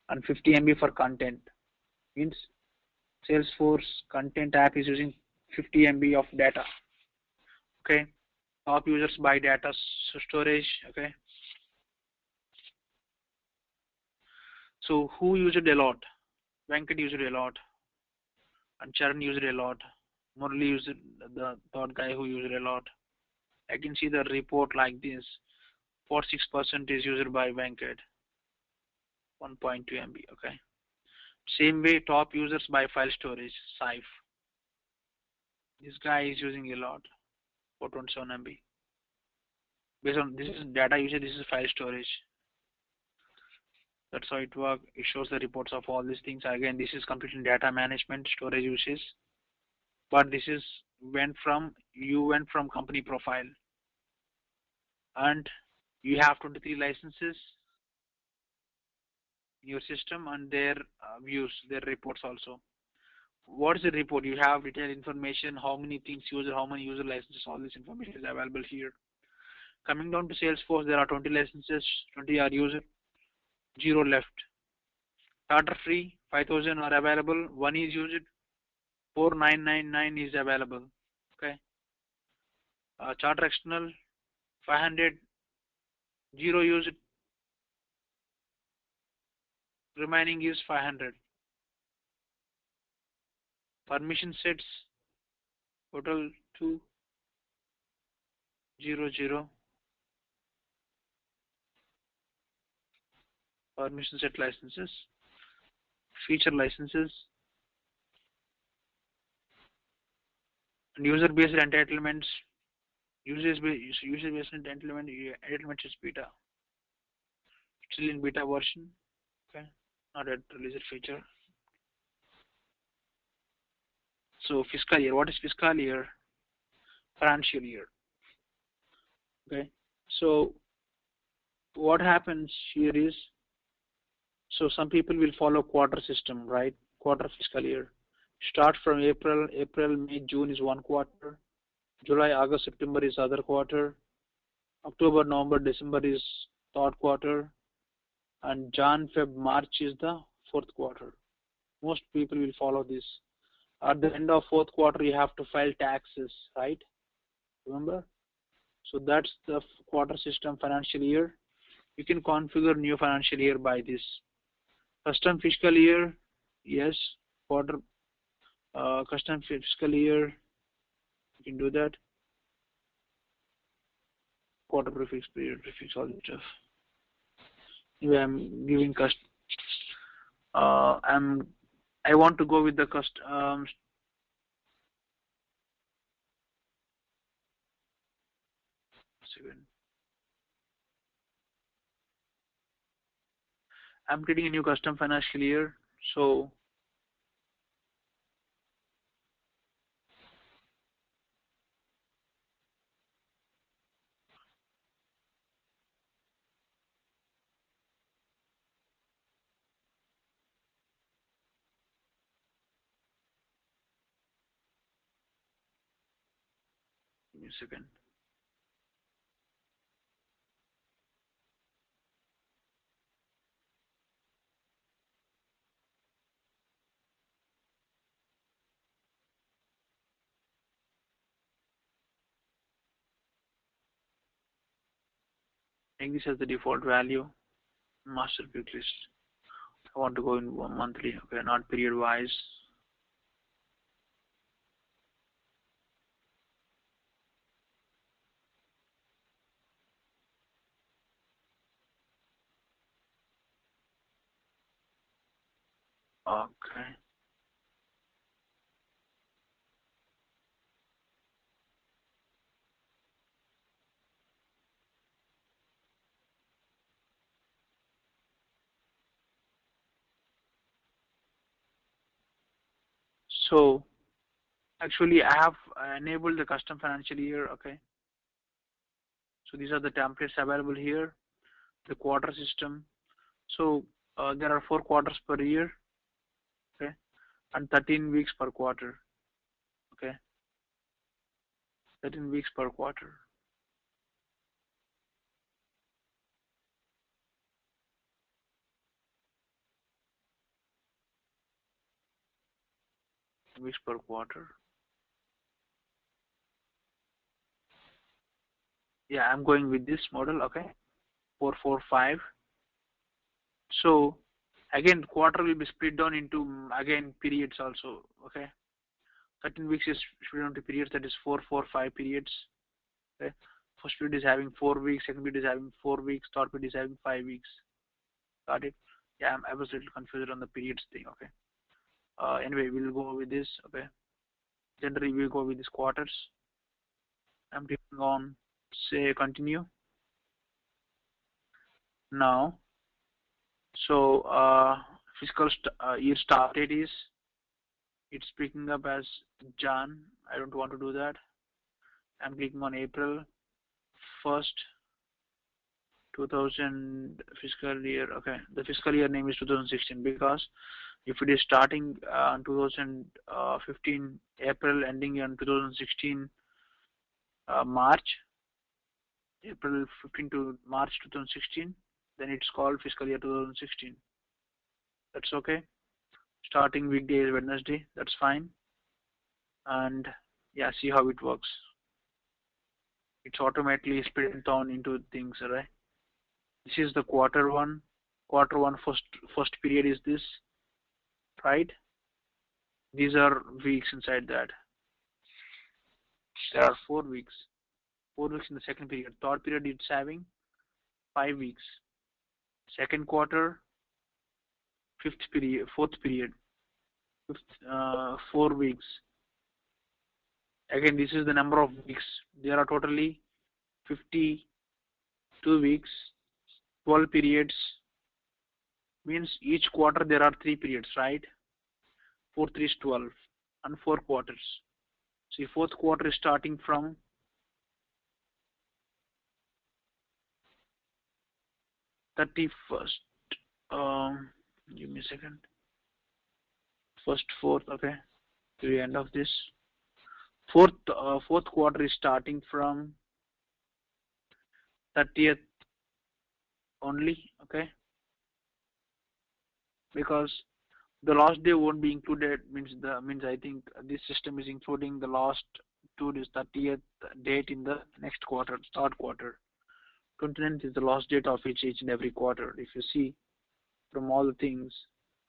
And 50 MB for content. Means Salesforce content app is using 50 MB of data. Okay, top users by data storage. Okay, so who used it a lot? Venkat used it a lot, and Charan used it a lot. Murali used it, the third guy who used it a lot. I can see the report like this. 46% is used by Venkat. 1.2 MB. Okay. Same way, top users by file storage. Saif. This guy is using a lot. 427 MB. Based on this is data usage. This is file storage. That's how it works. It shows the reports of all these things. Again, this is completely data management, storage usage. But this is you went from company profile, and you have 23 licenses in your system and their views, their reports also. What is the report? You have detailed information, how many things user, how many user licenses, all this information is available here. Coming down to Salesforce, there are 20 licenses, 20 are user, 0 left. Starter free, 5000 are available, 1 is used, 4999 is available. Okay. Charter external, 500, 0 used, remaining is 500. Permission sets, total 200. Permission set licenses, feature licenses, and user-based entitlements. User-based entitlement is beta. Still in beta version. Okay, not yet released feature. So fiscal year. What is fiscal year? Financial year. Okay. So what happens here is, so some people will follow quarter system, right? Quarter fiscal year. Start from April, May, June is one quarter. July, August, September is other quarter. October, November, December is third quarter. And Jan, Feb, March is the fourth quarter. Most people will follow this. At the end of fourth quarter, you have to file taxes, right? Remember? So that's the quarter system financial year. You can configure new financial year by this. Custom fiscal year, yes. Quarter, custom fiscal year, you can do that. Quarter prefix, period prefix, all this stuff. Anyway, I'm giving I want to go with the second. I'm creating a new custom financial year. So give me a second. Make this as the default value. Master quick list. I want to go in monthly, okay, not period wise. Okay. So actually I have enabled the custom financial year, okay. So these are the templates available here, the quarter system. So there are 4 quarters per year, okay, and 13 weeks per quarter, okay, 13 weeks per quarter. Weeks per quarter. Yeah, I'm going with this model, okay, 445. So again, quarter will be split down into again periods also, okay. 13 weeks is split down to periods, that is 445 periods, okay. First period is having 4 weeks, second period is having 4 weeks, third period is having 5 weeks. Got it? Yeah, I was a little confused on the periods thing, okay. Anyway, we'll go with this, okay. Generally, we'll go with these quarters. I'm clicking on say continue. Now, so fiscal year start date is, it's picking up as Jan. I don't want to do that. I'm clicking on April 1st, 2000 fiscal year. Okay, the fiscal year name is 2016 because if it is starting on 2015 April, ending on 2016 March, April 15 to March 2016, then it's called fiscal year 2016. That's okay. Starting weekday is Wednesday. That's fine. And yeah, see how it works. It's automatically split down into things, right? This is the quarter one. Quarter one first period is this, right? These are weeks inside that. There are 4 weeks. 4 weeks in the second period. Third period it's having 5 weeks. Second quarter, fourth period, 4 weeks. Again, this is the number of weeks. There are totally 52 weeks, 12 periods. Means each quarter there are 3 periods, right? 4 3 is 12 and 4 quarters. See, fourth quarter is starting from 31st. Give me a second. First, fourth, okay, to the end of this. Fourth quarter is starting from 30th only, okay, because the last day won't be included. Means I think this system is including the last two is 30th date in the next quarter, third quarter. 29th is the last date of each and every quarter. If you see from all the things,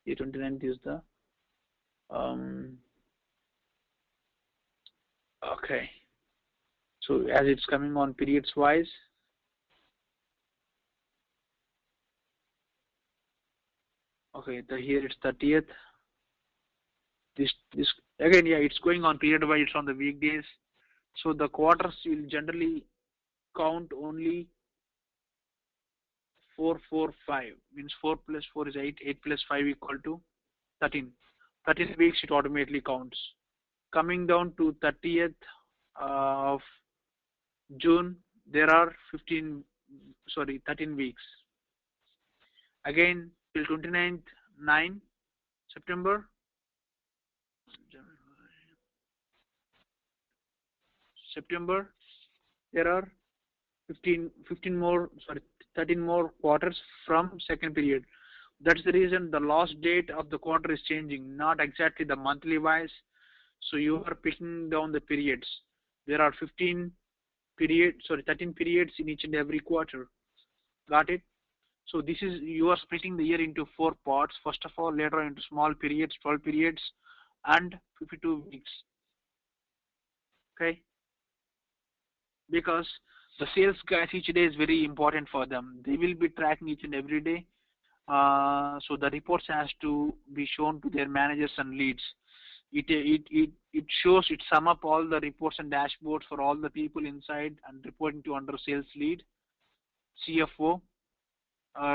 the 29th is the okay. So as it's coming on periods wise, okay, here it's 30th. This again, yeah, it's going on period wise. It's on the weekdays. So the quarters will generally count only 4, 4, 5. Means 4 plus 4 is 8. 8 plus 5 equal to 13. 13 weeks it automatically counts. Coming down to 30th of June, there are 13 weeks. Again, till 29th, 9 September. September, there are 13 more quarters from second period. That's the reason the last date of the quarter is changing, not exactly the monthly wise. So you are picking down the periods. There are 13 periods in each and every quarter. Got it? So this is, you are splitting the year into 4 parts. First of all, later on into small periods, 12 periods, and 52 weeks. Okay? Because the sales guys each day is very important for them. They will be tracking each and every day. So the reports has to be shown to their managers and leads. It shows, it sum up all the reports and dashboards for all the people inside and reporting to under sales lead, CFO,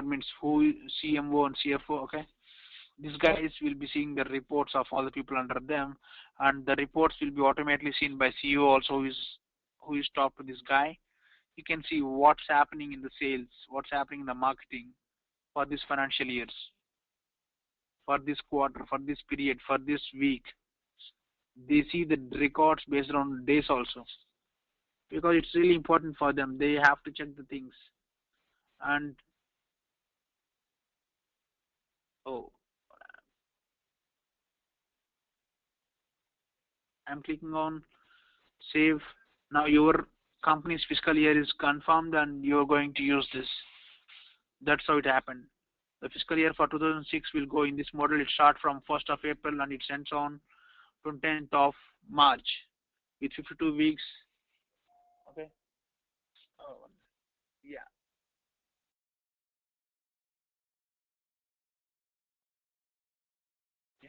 means who CMO and CFO. Okay, these guys will be seeing the reports of all the people under them, and the reports will be automatically seen by CEO also, who is talked to this guy. You can see what's happening in the sales, what's happening in the marketing for this financial years, for this quarter, for this period, for this week. They see the records based on days also, because it's really important for them. They have to check the things. And oh, I'm clicking on save. Now your company's fiscal year is confirmed and you're going to use this. That's how it happened. The fiscal year for 2006 will go in this model. It starts from 1st of April and it ends on 20th of March with 52 weeks. Okay. Oh, yeah. Yeah.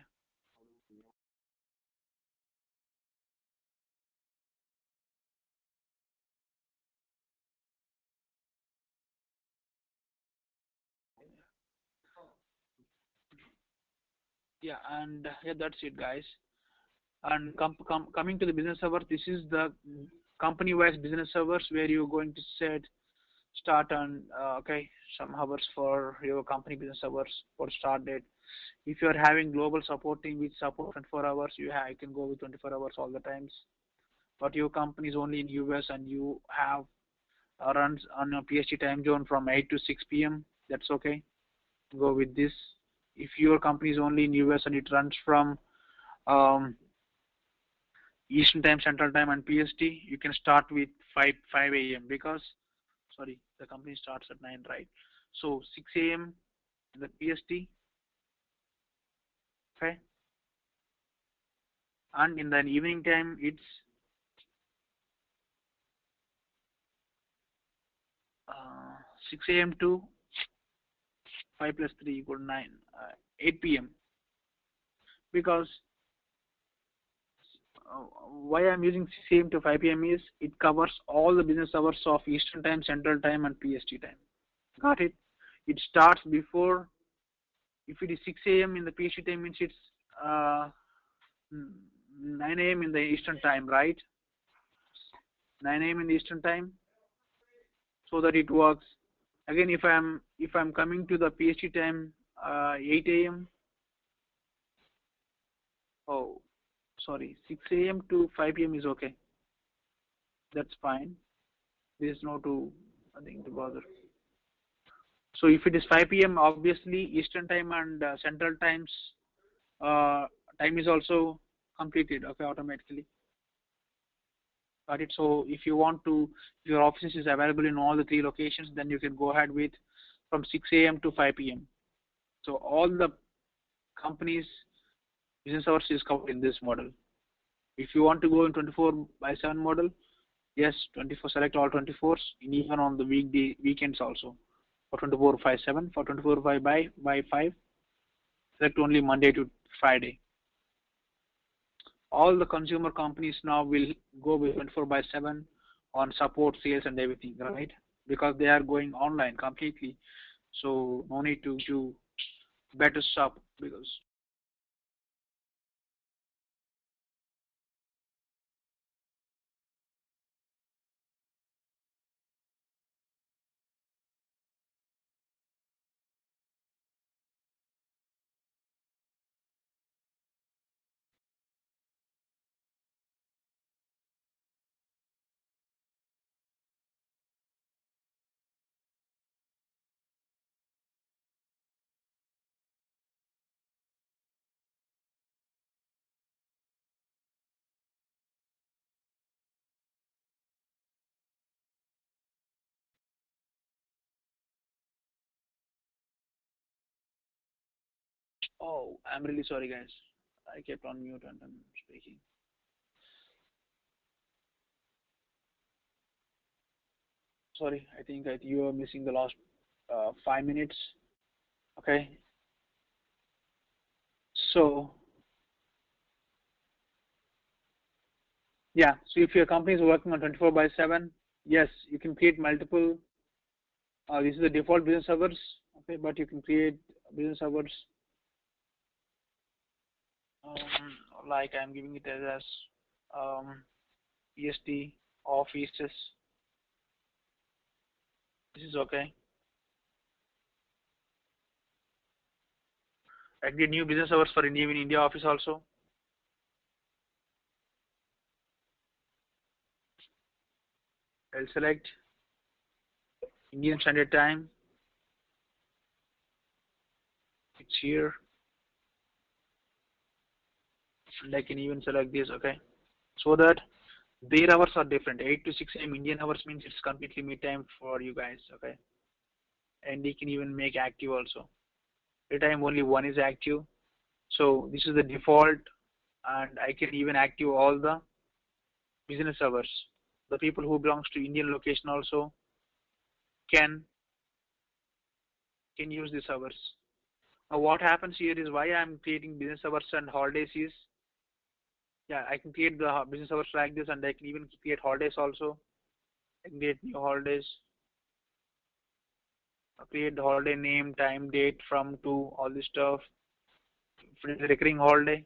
Yeah, and yeah, that's it, guys. And coming to the business hours, this is the company-wise business hours where you're going to start on okay, some hours for your company business hours for start date. If you're having global supporting with support 24 hours, you can go with 24 hours all the times. But your company is only in US and you have runs on a PST time zone from 8 to 6 p.m. That's okay. Go with this. If your company is only in US and it runs from um, Eastern time, Central time, and PST, you can start with 5 a.m. because sorry, the company starts at 9, right? So 6 a.m. in the PST, okay, and in the evening time it's 6 a.m. to 5 plus 3 equal to 9, 8 p.m. because why I'm using 6 a.m. to 5 p.m. is it covers all the business hours of Eastern time, Central time, and PST time. Got it? It starts before. If it is 6 a.m. in the PST time, means it's 9 a.m. in the Eastern time, right? 9 a.m. in the Eastern time, so that it works. Again, if I'm coming to the PST time, 8 a.m. Oh, sorry, 6 a.m. to 5 p.m. is okay. That's fine. There's no to nothing to bother. So if it is 5 p.m., obviously Eastern time and Central times uh, time is also completed. Okay, automatically. Got it. So if you want to, if your office is available in all the three locations, then you can go ahead with from 6 a.m. to 5 p.m. So all the companies business hours is covered in this model. If you want to go in 24 by 7 model, yes, 24 select all 24s, and even on the weekends also. For 24 by 7, for 24 by 5, select only Monday to Friday. All the consumer companies now will go with 24 by 7 on support, sales, and everything, right? Because they are going online completely. So no need to better shop because oh, I'm really sorry, guys. I kept on mute and I'm speaking. Sorry, I think that you are missing the last 5 minutes. Okay, so yeah, so if your company is working on 24 by 7, yes, you can create multiple. This is the default business hours, okay, but you can create business hours like I'm giving it as um, EST offices. This is okay. I create new business hours for even India office also. I'll select Indian Standard Time. It's here, and I can even select this, okay, so that their hours are different. 8 to 6 a.m. Indian hours means it's completely mid time for you guys, okay, and they can even make active also. Every time only one is active, so this is the default, and I can even active all the business hours. The people who belongs to Indian location also can use these hours. Now what happens here is why I'm creating business hours and holidays is, yeah, I can create the business hours like this, and I can even create holidays also. I can create new holidays, create the holiday name, time, date, from, to, all this stuff. If it is a recurring holiday,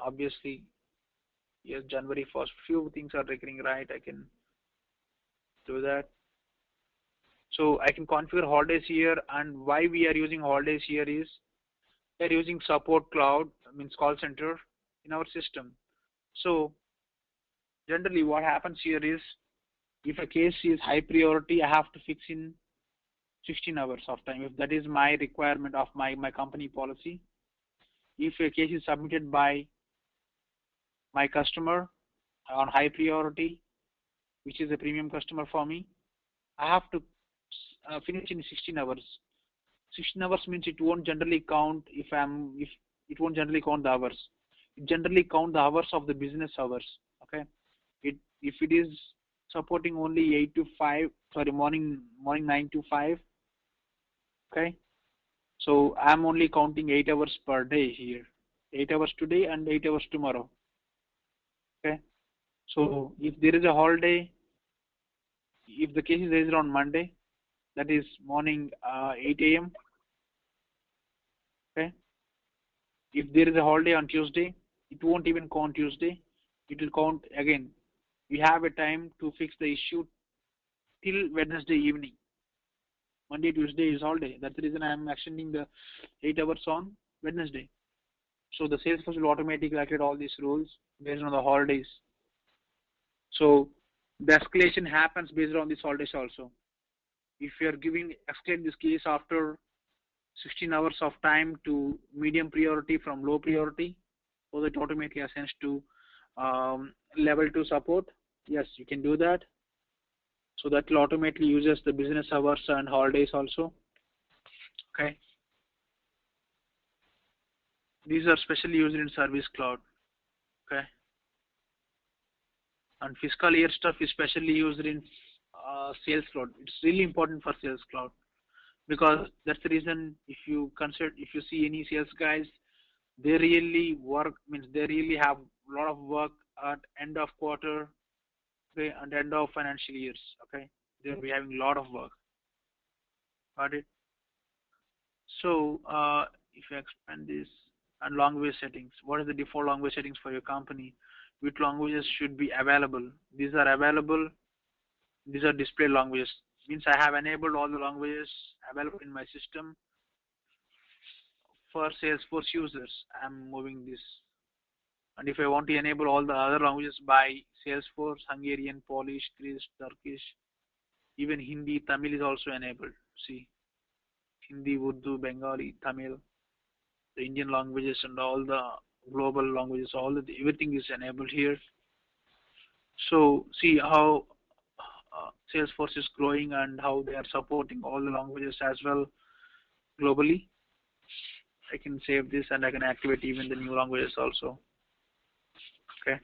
obviously, yes, January 1st, few things are recurring, right? I can do that. So I can configure holidays here, and why we are using holidays here is we are using support cloud, means call center in our system. So generally what happens here is if a case is high priority, I have to fix in 16 hours of time. If that is my requirement of my company policy, if a case is submitted by my customer on high priority, which is a premium customer for me, I have to finish in 16 hours. 16 hours means it won't generally count if it won't generally count the hours. It generally count the hours of the business hours. Okay. If it is supporting only 8 to 5, sorry, morning 9 to 5. Okay. So I'm only counting 8 hours per day here. 8 hours today and 8 hours tomorrow. Okay. So if there is a holiday, if the case is raised on Monday, that is morning 8 a.m. Okay. If there is a holiday on Tuesday, it won't even count Tuesday. It will count again. We have a time to fix the issue till Wednesday evening. Monday, Tuesday is holiday. That's the reason I am extending the 8 hours on Wednesday. So the Salesforce will automatically calculate all these rules based on the holidays. So the escalation happens based on these holidays also. If you are giving escalate this case after 16 hours of time to medium priority from low priority, so that automatically assigns to level 2 support. Yes, you can do that. So that will automatically uses the business hours and holidays also. Okay. These are specially used in Service Cloud. Okay. And fiscal year stuff is specially used in Sales Cloud. It's really important for Sales Cloud because that's the reason. If you see any sales guys, they really work. Means they really have a lot of work at end of quarter, okay, and end of financial years. Okay, they'll be having a lot of work. Got it? So if you expand this and language settings, what is the default language settings for your company? Which languages should be available? These are available. These are display languages. Means I have enabled all the languages available in my system for Salesforce users. I'm moving this. And if I want to enable all the other languages by Salesforce, Hungarian, Polish, Greek, Turkish, even Hindi, Tamil is also enabled. See, Hindi, Urdu, Bengali, Tamil, the Indian languages and all the global languages, everything is enabled here. So see how Salesforce is growing and how they are supporting all the languages as well globally. I can save this and I can activate even the new languages also. Okay.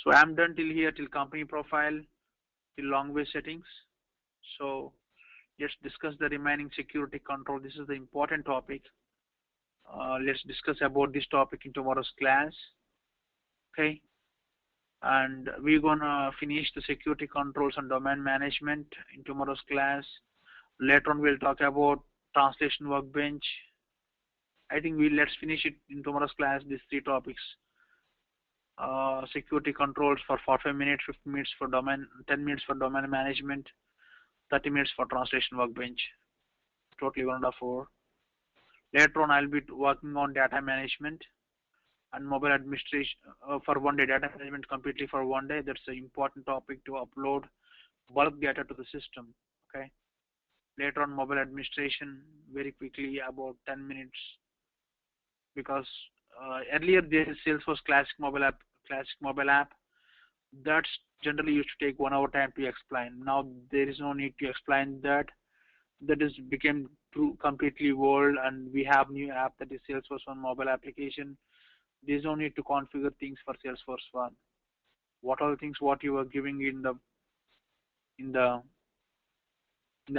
So I'm done till here, till company profile, till language settings. So let's discuss the remaining security control. This is the important topic. Let's discuss about this topic in tomorrow's class. Okay. And we're gonna finish the security controls and domain management in tomorrow's class. Later on we'll talk about translation workbench. I think let's finish it in tomorrow's class, these three topics. Security controls for 45 minutes, 50 minutes for domain, 10 minutes for domain management, 30 minutes for translation workbench. Totally 1.4. Later on I'll be working on data management and mobile administration for one day, data management completely for one day. That's an important topic to upload bulk data to the system. Okay. Later on mobile administration very quickly, about 10 minutes, because earlier there is Salesforce classic mobile app that's generally used to take 1 hour time to explain. Now there is no need to explain that. That is became true completely world, and we have new app that is Salesforce One mobile application. There's no need to configure things for Salesforce One. What are the things what you are giving in the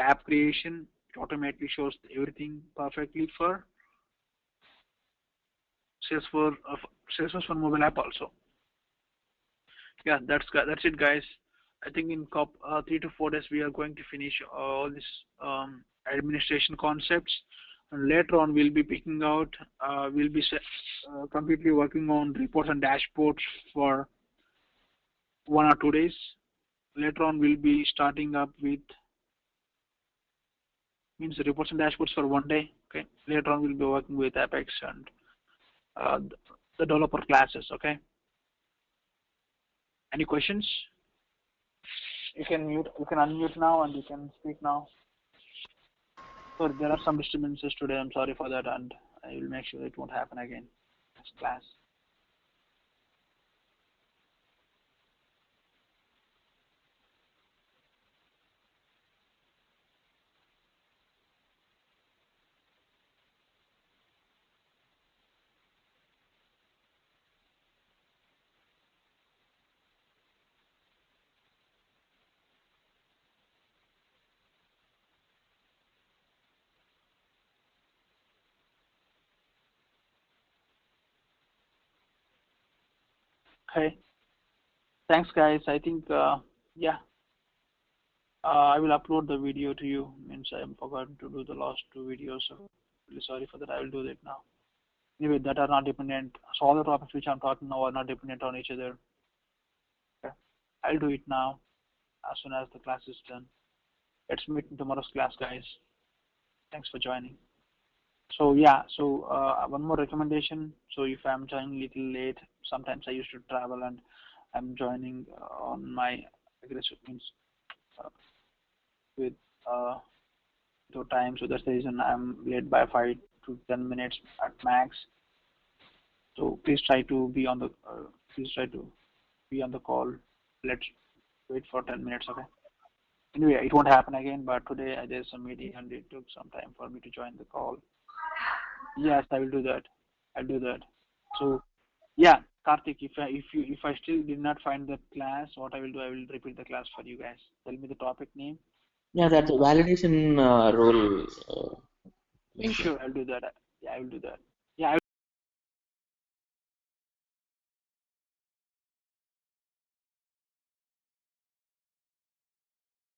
app creation? It automatically shows everything perfectly for Salesforce One mobile app also. Yeah, that's it, guys. I think in 3 to 4 days we are going to finish all this administration concepts, and later on we'll be picking out, we'll be completely working on reports and dashboards for 1 or 2 days. Later on we'll be starting up with reports and dashboards for 1 day. Okay. Later on we'll be working with Apex and the developer classes. Okay. Any questions? You can unmute now and you can speak now. So there are some disturbances today. I'm sorry for that, and I will make sure it won't happen again next class. Okay. Thanks, guys. I think yeah. I will upload the video to you. Means I forgot to do the last 2 videos. So really sorry for that. I will do that now. Anyway, that are not dependent. So all the topics which I'm talking now are not dependent on each other. Okay. I'll do it now as soon as the class is done. Let's meet in tomorrow's class, guys. Thanks for joining. So yeah, so one more recommendation. So if I'm joining little late, sometimes I used to travel and I'm joining on my aggressive means uh, with to time. So that's the reason I'm late by 5 to 10 minutes at max. So please try to be on the please try to be on the call. Let's wait for 10 minutes, okay? Anyway, it won't happen again. But today there's a meeting and it took some time for me to join the call. Yes, I will do that. I'll do that. So yeah, Karthik, if I still did not find the class, what I will do, I will repeat the class for you guys. Tell me the topic name. Yeah, that's a validation role link. Sure, I'll do that. Yeah, I will do that.